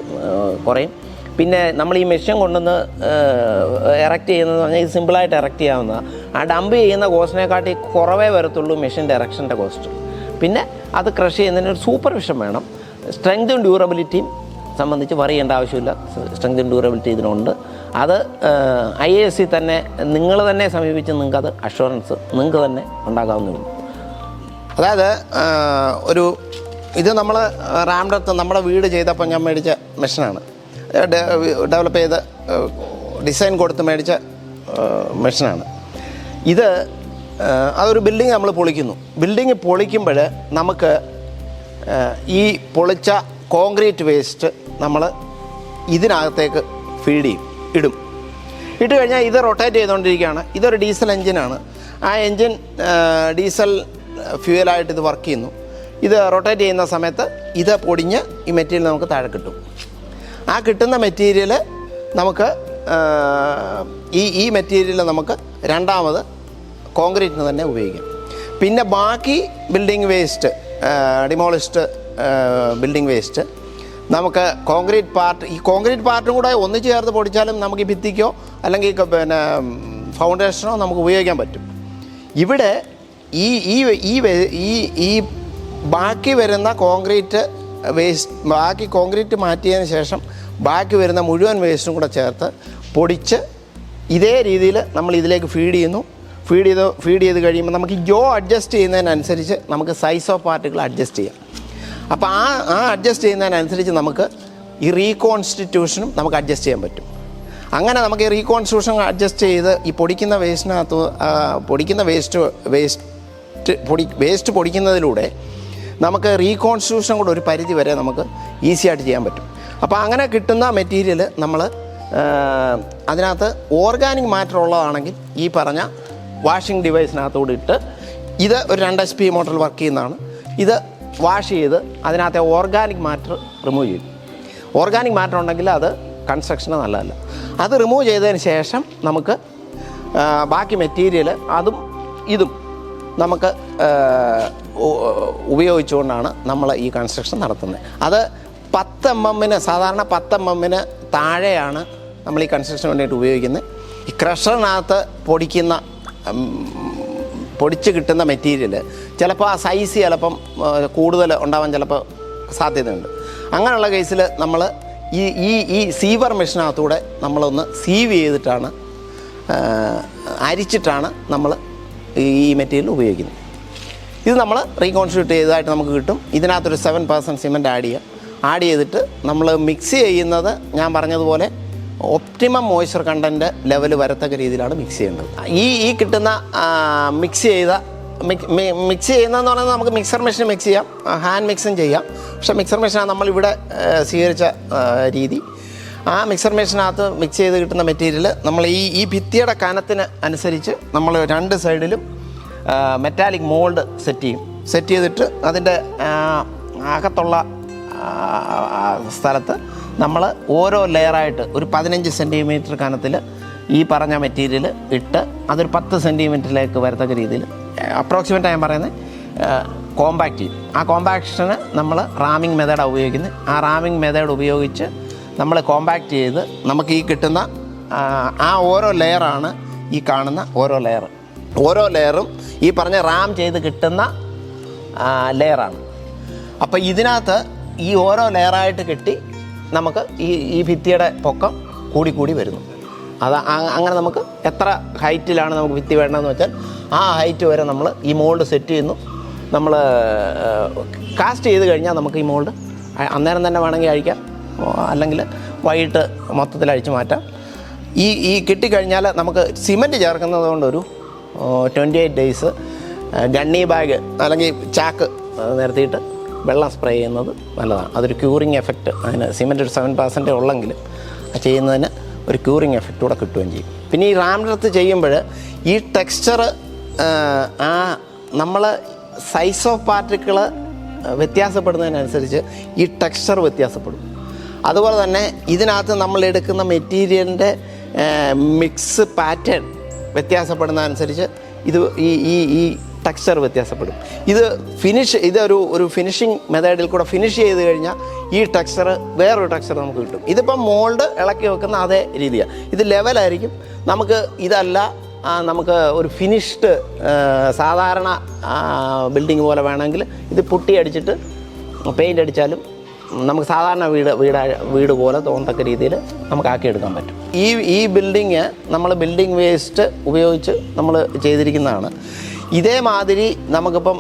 കുറയും. പിന്നെ നമ്മൾ ഈ മെഷീൻ കൊണ്ടുവന്ന് എറക്റ്റ് ചെയ്യുന്നതെന്ന് പറഞ്ഞാൽ ഇത് സിമ്പിളായിട്ട് എറക്റ്റ് ചെയ്യാവുന്നതാണ്. ആ ഡംപ് ചെയ്യുന്ന കോസ്റ്റിനെക്കാട്ടി കുറവേ വരത്തുള്ളൂ മെഷീൻ്റെ എറക്ഷൻ്റെ കോസ്റ്റ്. പിന്നെ അത് ക്രഷ് ചെയ്യുന്നതിന് ഒരു സൂപ്പർവിഷൻ വേണം. സ്ട്രെങ്തും ഡ്യൂറബിലിറ്റിയും സംബന്ധിച്ച് പറയേണ്ട ആവശ്യമില്ല. സ്ട്രെങ്തും ഡ്യൂറബിലിറ്റി ഇതിനുണ്ട്. അത് IASC തന്നെ നിങ്ങൾ തന്നെ സമീപിച്ച് നിങ്ങൾക്കത് അഷ്വറൻസ് നിങ്ങൾക്ക് തന്നെ ഉണ്ടാക്കാവുന്നതുള്ളൂ. അതായത് ഇത് നമ്മൾ റാംഡത്ത് നമ്മുടെ വീട് ചെയ്തപ്പോൾ ഞാൻ മേടിച്ച മെഷീനാണ്. ഡെവലപ്പ് ചെയ്ത് ഡിസൈൻ കൊടുത്ത് മേടിച്ച മെഷീനാണ് ഇത്. അതൊരു ബിൽഡിംഗ് നമ്മൾ പൊളിക്കുന്നു. ബിൽഡിംഗ് പൊളിക്കുമ്പോൾ നമുക്ക് ഈ പൊളിച്ച കോൺക്രീറ്റ് വേസ്റ്റ് നമ്മൾ ഇതിനകത്തേക്ക് ഫീഡ് ചെയ്യും, ഇട്ട് കഴിഞ്ഞാൽ ഇത് റൊട്ടേറ്റ് ചെയ്തുകൊണ്ടിരിക്കുകയാണ്. ഇതൊരു ഡീസൽ എൻജിനാണ്. ആ എൻജിൻ ഡീസൽ ഫ്യൂവലായിട്ട് ഇത് വർക്ക് ചെയ്യുന്നു. ഇത് റൊട്ടേറ്റ് ചെയ്യുന്ന സമയത്ത് ഇത് പൊടിഞ്ഞ് ഈ മെറ്റീരിയൽ നമുക്ക് താഴെ കിട്ടും. ആ കിട്ടുന്ന മെറ്റീരിയൽ നമുക്ക് ഈ മെറ്റീരിയൽ നമുക്ക് രണ്ടാമത് കോൺക്രീറ്റിന് തന്നെ ഉപയോഗിക്കാം. പിന്നെ ബാക്കി building waste, demolished building waste നമുക്ക് ഈ കോൺക്രീറ്റ് പാർട്ടും കൂടെ ഒന്നിച്ച് ചേർത്ത് പൊടിച്ചാലും നമുക്ക് ഈ ഭിത്തിക്കോ അല്ലെങ്കിൽ പിന്നെ ഫൗണ്ടേഷനോ നമുക്ക് ഉപയോഗിക്കാൻ പറ്റും. ഇവിടെ ഈ ബാക്കി വരുന്ന കോൺക്രീറ്റ് വേസ്റ്റ്, ബാക്കി കോൺക്രീറ്റ് മാറ്റിയതിന് ശേഷം ബാക്കി വരുന്ന മുഴുവൻ വേസ്റ്റും കൂടെ ചേർത്ത് പൊടിച്ച് ഇതേ രീതിയിൽ നമ്മൾ ഇതിലേക്ക് ഫീഡ് ചെയ്ത് കഴിയുമ്പോൾ നമുക്ക് ജോ അഡ്ജസ്റ്റ് ചെയ്യുന്നതിനനുസരിച്ച് നമുക്ക് സൈസ് ഓഫ് പാർട്ടിക്കിൾ അഡ്ജസ്റ്റ് ചെയ്യാം. അപ്പോൾ ആ അഡ്ജസ്റ്റ് ചെയ്യുന്നതിനനുസരിച്ച് നമുക്ക് ഈ റീകോൺസ്റ്റിറ്റ്യൂഷനും നമുക്ക് അഡ്ജസ്റ്റ് ചെയ്യാൻ പറ്റും. അങ്ങനെ നമുക്ക് ഈ റീകോൺസ്റ്റിറ്റ്യൂഷൻ അഡ്ജസ്റ്റ് ചെയ്ത് ഈ പൊടിക്കുന്ന വേസ്റ്റ് പൊടിക്കുന്നതിലൂടെ നമുക്ക് റീകോൺസ്റ്റിറ്റ്യൂഷൻ കൂടെ ഒരു പരിധി വരെ നമുക്ക് ഈസി ആയിട്ട് ചെയ്യാൻ പറ്റും. അപ്പോൾ അങ്ങനെ കിട്ടുന്ന മെറ്റീരിയൽ നമ്മൾ അതിനകത്ത് ഓർഗാനിക് മാറ്റർ ഉള്ളതാണെങ്കിൽ ഈ പറഞ്ഞ വാഷിംഗ് ഡിവൈസിനകത്തോട് ഇട്ട്, ഇത് ഒരു 2 HP മോട്ടറിൽ വർക്ക് ചെയ്യുന്നതാണ്. ഇത് വാഷ് ചെയ്ത് അതിനകത്തെ ഓർഗാനിക് മാറ്റർ റിമൂവ് ചെയ്യും. ഓർഗാനിക് മാറ്റർ ഉണ്ടെങ്കിൽ അത് കൺസ്ട്രക്ഷന് നല്ലതല്ല. അത് റിമൂവ് ചെയ്തതിന് ശേഷം നമുക്ക് ബാക്കി മെറ്റീരിയൽ ഇതും നമുക്ക് ഉപയോഗിച്ചുകൊണ്ടാണ് നമ്മൾ ഈ കൺസ്ട്രക്ഷൻ നടത്തുന്നത്. അത് 10 mm സാധാരണ 10 mm താഴെയാണ് നമ്മൾ ഈ കൺസ്ട്രക്ഷന് വേണ്ടിയിട്ട് ഉപയോഗിക്കുന്നത്. ഈ ക്രഷറിനകത്ത് പൊടിച്ച് കിട്ടുന്ന മെറ്റീരിയൽ ചിലപ്പോൾ ആ സൈസ് ചിലപ്പം കൂടുതൽ ഉണ്ടാവാൻ ചിലപ്പോൾ സാധ്യതയുണ്ട്. അങ്ങനെയുള്ള കേസിൽ നമ്മൾ ഈ സീവർ മെഷീനകത്തൂടെ നമ്മളൊന്ന് സീവ് ചെയ്തിട്ടാണ്, അരിച്ചിട്ടാണ് നമ്മൾ ഈ മെറ്റീരിയൽ ഉപയോഗിക്കുന്നത്. ഇത് നമ്മൾ റീകോൺസ്റ്റിറ്റ്യൂട്ട് ചെയ്തതായിട്ട് നമുക്ക് കിട്ടും. ഇതിനകത്തൊരു 7% സിമെൻറ്റ് ആഡ് ചെയ്തിട്ട് നമ്മൾ മിക്സ് ചെയ്യുന്നത് ഞാൻ പറഞ്ഞതുപോലെ ഒപ്റ്റിമം മോയ്സ്ചർ കണ്ടൻറ്റ് ലെവൽ വരത്തക്ക രീതിയിലാണ് മിക്സ് ചെയ്യേണ്ടത്. ഈ കിട്ടുന്ന മിക്സ് ചെയ്യുന്നതെന്ന് പറഞ്ഞാൽ നമുക്ക് മിക്സർ മെഷീൻ മിക്സ് ചെയ്യാം, ഹാൻഡ് മിക്സും ചെയ്യാം. പക്ഷേ മിക്സർ മെഷീനാണ് നമ്മളിവിടെ സ്വീകരിച്ച രീതി. ആ മിക്സർ മെഷീനകത്ത് മിക്സ് ചെയ്ത് കിട്ടുന്ന മെറ്റീരിയൽ നമ്മൾ ഈ ഭിത്തിയുടെ കനത്തിന് അനുസരിച്ച് നമ്മൾ 2 സൈഡിലും മെറ്റാലിക് മോൾഡ് സെറ്റ് ചെയ്തിട്ട് അതിൻ്റെ അകത്തുള്ള സ്ഥലത്ത് നമ്മൾ ഓരോ ലെയറായിട്ട് ഒരു 15 സെൻറ്റിമീറ്റർ കനത്തിൽ ഈ പറഞ്ഞ മെറ്റീരിയൽ ഇട്ട് അതൊരു 10 സെൻറ്റിമീറ്ററിലേക്ക് വരത്തക്ക രീതിയിൽ അപ്രോക്സിമേറ്റ് ഞാൻ പറയുന്നത് കോമ്പാക്റ്റ് ചെയ്യും. ആ കോമ്പാക്ഷന് നമ്മൾ റാമിംഗ് മെത്തേഡാണ് ഉപയോഗിക്കുന്നത്. ആ റാമിംഗ് മെത്തേഡ് ഉപയോഗിച്ച് നമ്മൾ കോമ്പാക്റ്റ് ചെയ്ത് നമുക്ക് ഈ കിട്ടുന്ന ആ ഓരോ ലെയറാണ് ഈ കാണുന്ന ഓരോ ലെയറും ഈ പറഞ്ഞ റാം ചെയ്ത് കിട്ടുന്ന ലെയറാണ്. അപ്പോൾ ഇതിനകത്ത് ഈ ഓരോ ലെയറായിട്ട് കെട്ടി നമുക്ക് ഈ ഭിത്തിയുടെ പൊക്കം കൂടി വരുന്നു. അങ്ങനെ നമുക്ക് എത്ര ഹൈറ്റിലാണ് നമുക്ക് ഭിത്തി വേണ്ടതെന്ന് വെച്ചാൽ ആ ഹൈറ്റ് വരെ നമ്മൾ ഈ മോൾഡ് സെറ്റ് ചെയ്യുന്നു. നമ്മൾ കാസ്റ്റ് ചെയ്ത് കഴിഞ്ഞാൽ നമുക്ക് ഈ മോൾഡ് അന്നേരം തന്നെ വേണമെങ്കിൽ അഴിക്കാം, അല്ലെങ്കിൽ വൈകിട്ട് മൊത്തത്തിൽ അഴിച്ച് മാറ്റാം. ഈ കിട്ടിക്കഴിഞ്ഞാൽ നമുക്ക് സിമൻറ്റ് ചേർക്കുന്നത് കൊണ്ടൊരു 28 ഡേയ്സ് ഗണ്ണി ബാഗ് അല്ലെങ്കിൽ ചാക്ക് നിരത്തിയിട്ട് വെള്ളം സ്പ്രേ ചെയ്യുന്നത് നല്ലതാണ്. അതൊരു ക്യൂറിങ് എഫക്റ്റ് അതിന് സിമൻറ്റ് ഒരു 7% ഉള്ളെങ്കിൽ ചെയ്യുന്നതിന് ഒരു ക്യൂറിങ് എഫക്റ്റ് കൂടെ കിട്ടുകയും ചെയ്യും. പിന്നെ ഈ റാംഡർത്ത് ചെയ്യുമ്പോൾ ഈ ടെക്സ്ചർ നമ്മൾ സൈസ് ഓഫ് പാർട്ടിക്കിൾ വ്യത്യാസപ്പെടുന്നതിനനുസരിച്ച് ഈ ടെക്സ്ചർ വ്യത്യാസപ്പെടും. അതുപോലെ തന്നെ ഇതിനകത്ത് നമ്മൾ എടുക്കുന്ന മെറ്റീരിയലിൻ്റെ മിക്സ് പാറ്റേൺ വ്യത്യാസപ്പെടുന്നതനുസരിച്ച് ഇത് ഈ ടെക്സ്ചർ വ്യത്യാസപ്പെടും. ഇതൊരു ഫിനിഷിങ് മെത്തേഡിൽ കൂടെ ഫിനിഷ് ചെയ്ത് കഴിഞ്ഞാൽ ഈ ടെക്സ്ചർ വേറൊരു ടെക്സ്ചർ നമുക്ക് കിട്ടും. ഇതിപ്പം മോൾഡ് ഇളക്കി വെക്കുന്ന അതേ രീതിയാണ്. ഇത് ലെവലായിരിക്കും. നമുക്ക് ഇതല്ല, നമുക്ക് ഒരു ഫിനിഷ്ഡ് സാധാരണ ബിൽഡിംഗ് പോലെ വേണമെങ്കിൽ ഇത് പുട്ടി അടിച്ചിട്ട് പെയിൻ്റ് അടിച്ചാലും നമുക്ക് സാധാരണ വീട് പോലെ തോന്നത്തക്ക രീതിയിൽ നമുക്ക് ആക്കിയെടുക്കാൻ പറ്റും. ഈ ബിൽഡിങ് നമ്മൾ ബിൽഡിംഗ് വേസ്റ്റ് ഉപയോഗിച്ച് നമ്മൾ ചെയ്തിരിക്കുന്നതാണ്. ഇതേമാതിരി നമുക്കിപ്പം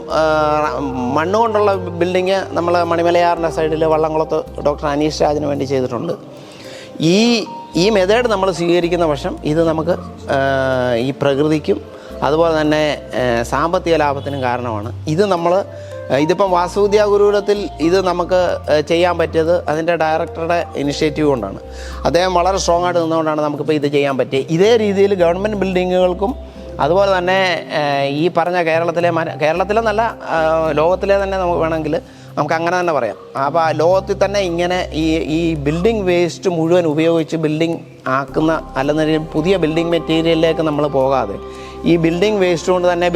മണ്ണ് കൊണ്ടുള്ള ബിൽഡിങ് നമ്മൾ മണിമലയാറിൻ്റെ സൈഡിൽ വള്ളംകുളത്ത് ഡോക്ടർ അനീഷ് രാജിന് വേണ്ടി ചെയ്തിട്ടുണ്ട്. ഈ മെത്തേഡ് നമ്മൾ സ്വീകരിക്കുന്ന പക്ഷം ഇത് നമുക്ക് ഈ പ്രകൃതിക്കും അതുപോലെ തന്നെ സാമ്പത്തിക ലാഭത്തിനും കാരണമാണ്. ഇതിപ്പം വാസുവിദ്യാ ഗുരുകുലത്തിൽ ഇത് നമുക്ക് ചെയ്യാൻ പറ്റിയത് അതിൻ്റെ ഡയറക്ടറുടെ ഇനിഷ്യേറ്റീവ് കൊണ്ടാണ്. അദ്ദേഹം വളരെ സ്ട്രോങ് ആയിട്ട് നിന്നുകൊണ്ടാണ് നമുക്കിപ്പോൾ ഇത് ചെയ്യാൻ പറ്റിയത്. ഇതേ രീതിയിൽ ഗവൺമെൻറ് ബിൽഡിങ്ങുകൾക്കും അതുപോലെ തന്നെ ഈ പറഞ്ഞ കേരളത്തിലെന്നല്ല ലോകത്തിലെ തന്നെ നമുക്ക് വേണമെങ്കിൽ നമുക്ക് അങ്ങനെ തന്നെ പറയാം. അപ്പോൾ ലോകത്തിൽ തന്നെ ഇങ്ങനെ ഈ ബിൽഡിംഗ് വേസ്റ്റ് മുഴുവൻ ഉപയോഗിച്ച് ബിൽഡിംഗ് ആക്കുന്ന അല്ലെന്നൊരു പുതിയ ബിൽഡിംഗ് മെറ്റീരിയലിലേക്ക് നമ്മൾ പോകാതെ ഈ ബിൽഡിംഗ് വേസ്റ്റ് കൊണ്ട് തന്നെ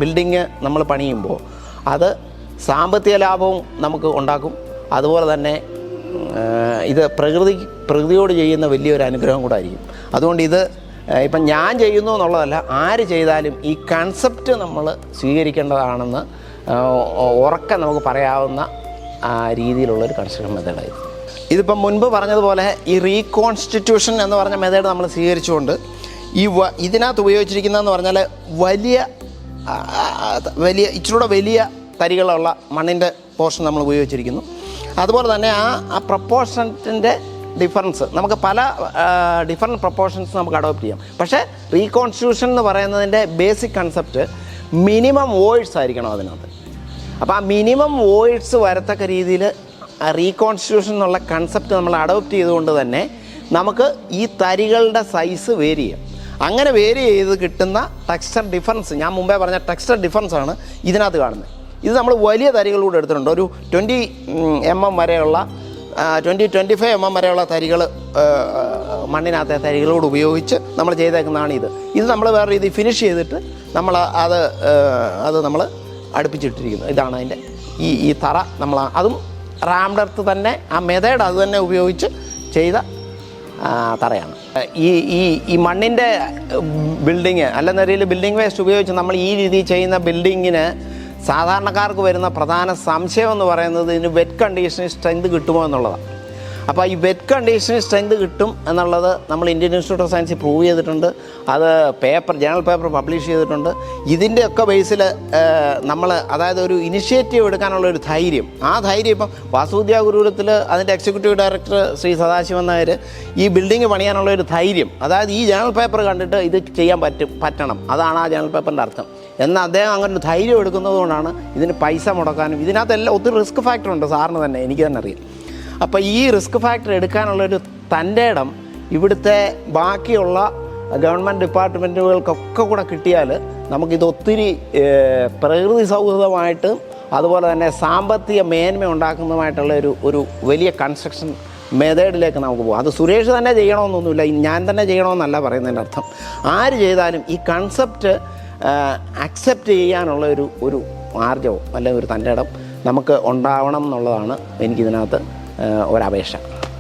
ബിൽഡിംഗ് നമ്മൾ പണിയുമ്പോൾ അത് സാമ്പത്തിക ലാഭവും നമുക്ക് ഉണ്ടാക്കും. അതുപോലെ തന്നെ ഇത് പ്രകൃതിയോട് ചെയ്യുന്ന വലിയൊരു അനുഗ്രഹം കൂടെ ആയിരിക്കും. അതുകൊണ്ട് ഇത് ഇപ്പം ഞാൻ ചെയ്യുന്നു എന്നുള്ളതല്ല, ആര് ചെയ്താലും ഈ കൺസെപ്റ്റ് നമ്മൾ സ്വീകരിക്കേണ്ടതാണെന്ന് ഉറക്കെ നമുക്ക് പറയാവുന്ന രീതിയിലുള്ളൊരു കൺസ്ട്രക്ഷൻ മെത്തേഡായിരുന്നു. ഇതിപ്പം മുൻപ് പറഞ്ഞതുപോലെ ഈ റീകോൺസ്റ്റിറ്റ്യൂഷൻ എന്ന് പറഞ്ഞ മെത്തേഡ് നമ്മൾ സ്വീകരിച്ചുകൊണ്ട് ഇതിനകത്ത് ഉപയോഗിച്ചിരിക്കുന്നതെന്ന് പറഞ്ഞാൽ ഇച്ചിരൂടെ വലിയ തരികളുള്ള മണ്ണിൻ്റെ പോർഷൻ നമ്മൾ ഉപയോഗിച്ചിരിക്കുന്നു. അതുപോലെ തന്നെ ആ പ്രപ്പോർഷൻസിൻ്റെ ഡിഫറൻസ് നമുക്ക് പല ഡിഫറെൻറ്റ് പ്രപ്പോർഷൻസ് നമുക്ക് അഡോപ്റ്റ് ചെയ്യാം. പക്ഷേ റീകോൺസ്റ്റിറ്റ്യൂഷൻ എന്ന് പറയുന്നതിൻ്റെ ബേസിക് കൺസെപ്റ്റ് മിനിമം വോയിഡ്സ് ആയിരിക്കണം അതിനകത്ത്. അപ്പോൾ ആ മിനിമം വോയിഡ്സ് വരത്തക്ക രീതിയിൽ റീകോൺസ്റ്റിറ്റ്യൂഷൻ എന്നുള്ള കൺസെപ്റ്റ് നമ്മൾ അഡോപ്റ്റ് ചെയ്തുകൊണ്ട് തന്നെ നമുക്ക് ഈ തരികളുടെ സൈസ് വേരി ചെയ്യാം. അങ്ങനെ വേരി ചെയ്ത് കിട്ടുന്ന ടെക്സ്ചർ ഡിഫറൻസ്, ഞാൻ മുമ്പേ പറഞ്ഞ ടെക്സ്ചർ ഡിഫറൻസാണ് ഇതിനകത്ത് കാണുന്നത്. ഇത് നമ്മൾ വലിയ തരികളിലൂടെ എടുത്തിട്ടുണ്ട്. ഒരു 20 mm വരെയുള്ള 20-25 mm വരെയുള്ള തരികൾ മണ്ണിനകത്തെ തരികളോട് ഉപയോഗിച്ച് നമ്മൾ ചെയ്തേക്കുന്നതാണ് ഇത് നമ്മൾ വേറെ രീതി ഫിനിഷ് ചെയ്തിട്ട് നമ്മൾ അത് നമ്മൾ അടുപ്പിച്ചിട്ടിരിക്കുന്നു. ഇതാണ് അതിൻ്റെ ഈ തറ. നമ്മൾ അതും റാംഡർത്ത് തന്നെ ആ മെത്തേഡ് അത് തന്നെ ഉപയോഗിച്ച് ചെയ്ത തറയാണ്. ഈ മണ്ണിൻ്റെ ബിൽഡിങ് അല്ലെന്നൊരു ബിൽഡിംഗ് വേസ്റ്റ് ഉപയോഗിച്ച് നമ്മൾ ഈ രീതിയിൽ ചെയ്യുന്ന ബിൽഡിങ്ങിന് സാധാരണക്കാർക്ക് വരുന്ന പ്രധാന സംശയം എന്ന് പറയുന്നത് ഇതിന് വെറ്റ് കണ്ടീഷനിൽ സ്ട്രെങ്ത് കിട്ടുമോ എന്നുള്ളതാണ്. അപ്പോൾ ഈ വെറ്റ് കണ്ടീഷനിൽ സ്ട്രെങ്ത് കിട്ടും എന്നുള്ളത് നമ്മൾ ഇന്ത്യൻ ഇൻസ്റ്റിറ്റ്യൂട്ട് ഓഫ് സയൻസിൽ പ്രൂവ് ചെയ്തിട്ടുണ്ട്. അത് ജേണൽ പേപ്പർ പബ്ലിഷ് ചെയ്തിട്ടുണ്ട്. ഇതിൻ്റെയൊക്കെ ബേസിൽ നമ്മൾ അതായത് ഒരു ഇനിഷ്യേറ്റീവ് എടുക്കാനുള്ളൊരു ധൈര്യം, ആ ധൈര്യം ഇപ്പം വാസുവിദ്യാ ഗുരുകുലത്തിൽ അതിൻ്റെ എക്സിക്യൂട്ടീവ് ഡയറക്ടർ ശ്രീ സദാശിവൻ നായർ ഈ ബിൽഡിംഗ് പണിയാനുള്ളൊരു ധൈര്യം, അതായത് ഈ ജേണൽ പേപ്പർ കണ്ടിട്ട് ഇത് ചെയ്യാൻ പറ്റണം, അതാണ് ആ ജേണൽ പേപ്പറിൻ്റെ അർത്ഥം എന്നാൽ അദ്ദേഹം അങ്ങനെ ഒരു ധൈര്യം എടുക്കുന്നത് കൊണ്ടാണ് ഇതിന് പൈസ മുടക്കാനും ഇതിനകത്തെല്ലാം ഒത്തിരി റിസ്ക് ഫാക്ടർ ഉണ്ട് സാറിന് തന്നെ, എനിക്ക് തന്നെ അറിയാം. അപ്പോൾ ഈ റിസ്ക് ഫാക്ടർ എടുക്കാനുള്ളൊരു തൻ്റെ ഇടം ഇവിടുത്തെ ബാക്കിയുള്ള ഗവൺമെൻറ് ഡിപ്പാർട്ട്മെൻറ്റുകൾക്കൊക്കെ കൂടെ കിട്ടിയാൽ നമുക്കിത് ഒത്തിരി പ്രകൃതി സൗഹൃദമായിട്ടും അതുപോലെ തന്നെ സാമ്പത്തിക മേന്മ ഉണ്ടാക്കുന്നതുമായിട്ടുള്ള ഒരു വലിയ കൺസ്ട്രക്ഷൻ മെത്തേഡിലേക്ക് നമുക്ക് പോകും. അത് സുരേഷ് തന്നെ ചെയ്യണമെന്നൊന്നുമില്ല, ഞാൻ തന്നെ ചെയ്യണമെന്നല്ല പറയുന്നതിൻ്റെ അർത്ഥം. ആര് ചെയ്താലും ഈ കൺസെപ്റ്റ് അക്സെപ്റ്റ് ചെയ്യാനുള്ള ഒരു ആർജവം അല്ലെങ്കിൽ ഒരു തൻ്റെ ഇടം നമുക്ക് ഉണ്ടാവണം എന്നുള്ളതാണ് എനിക്കിതിനകത്ത് ഒരപേക്ഷ.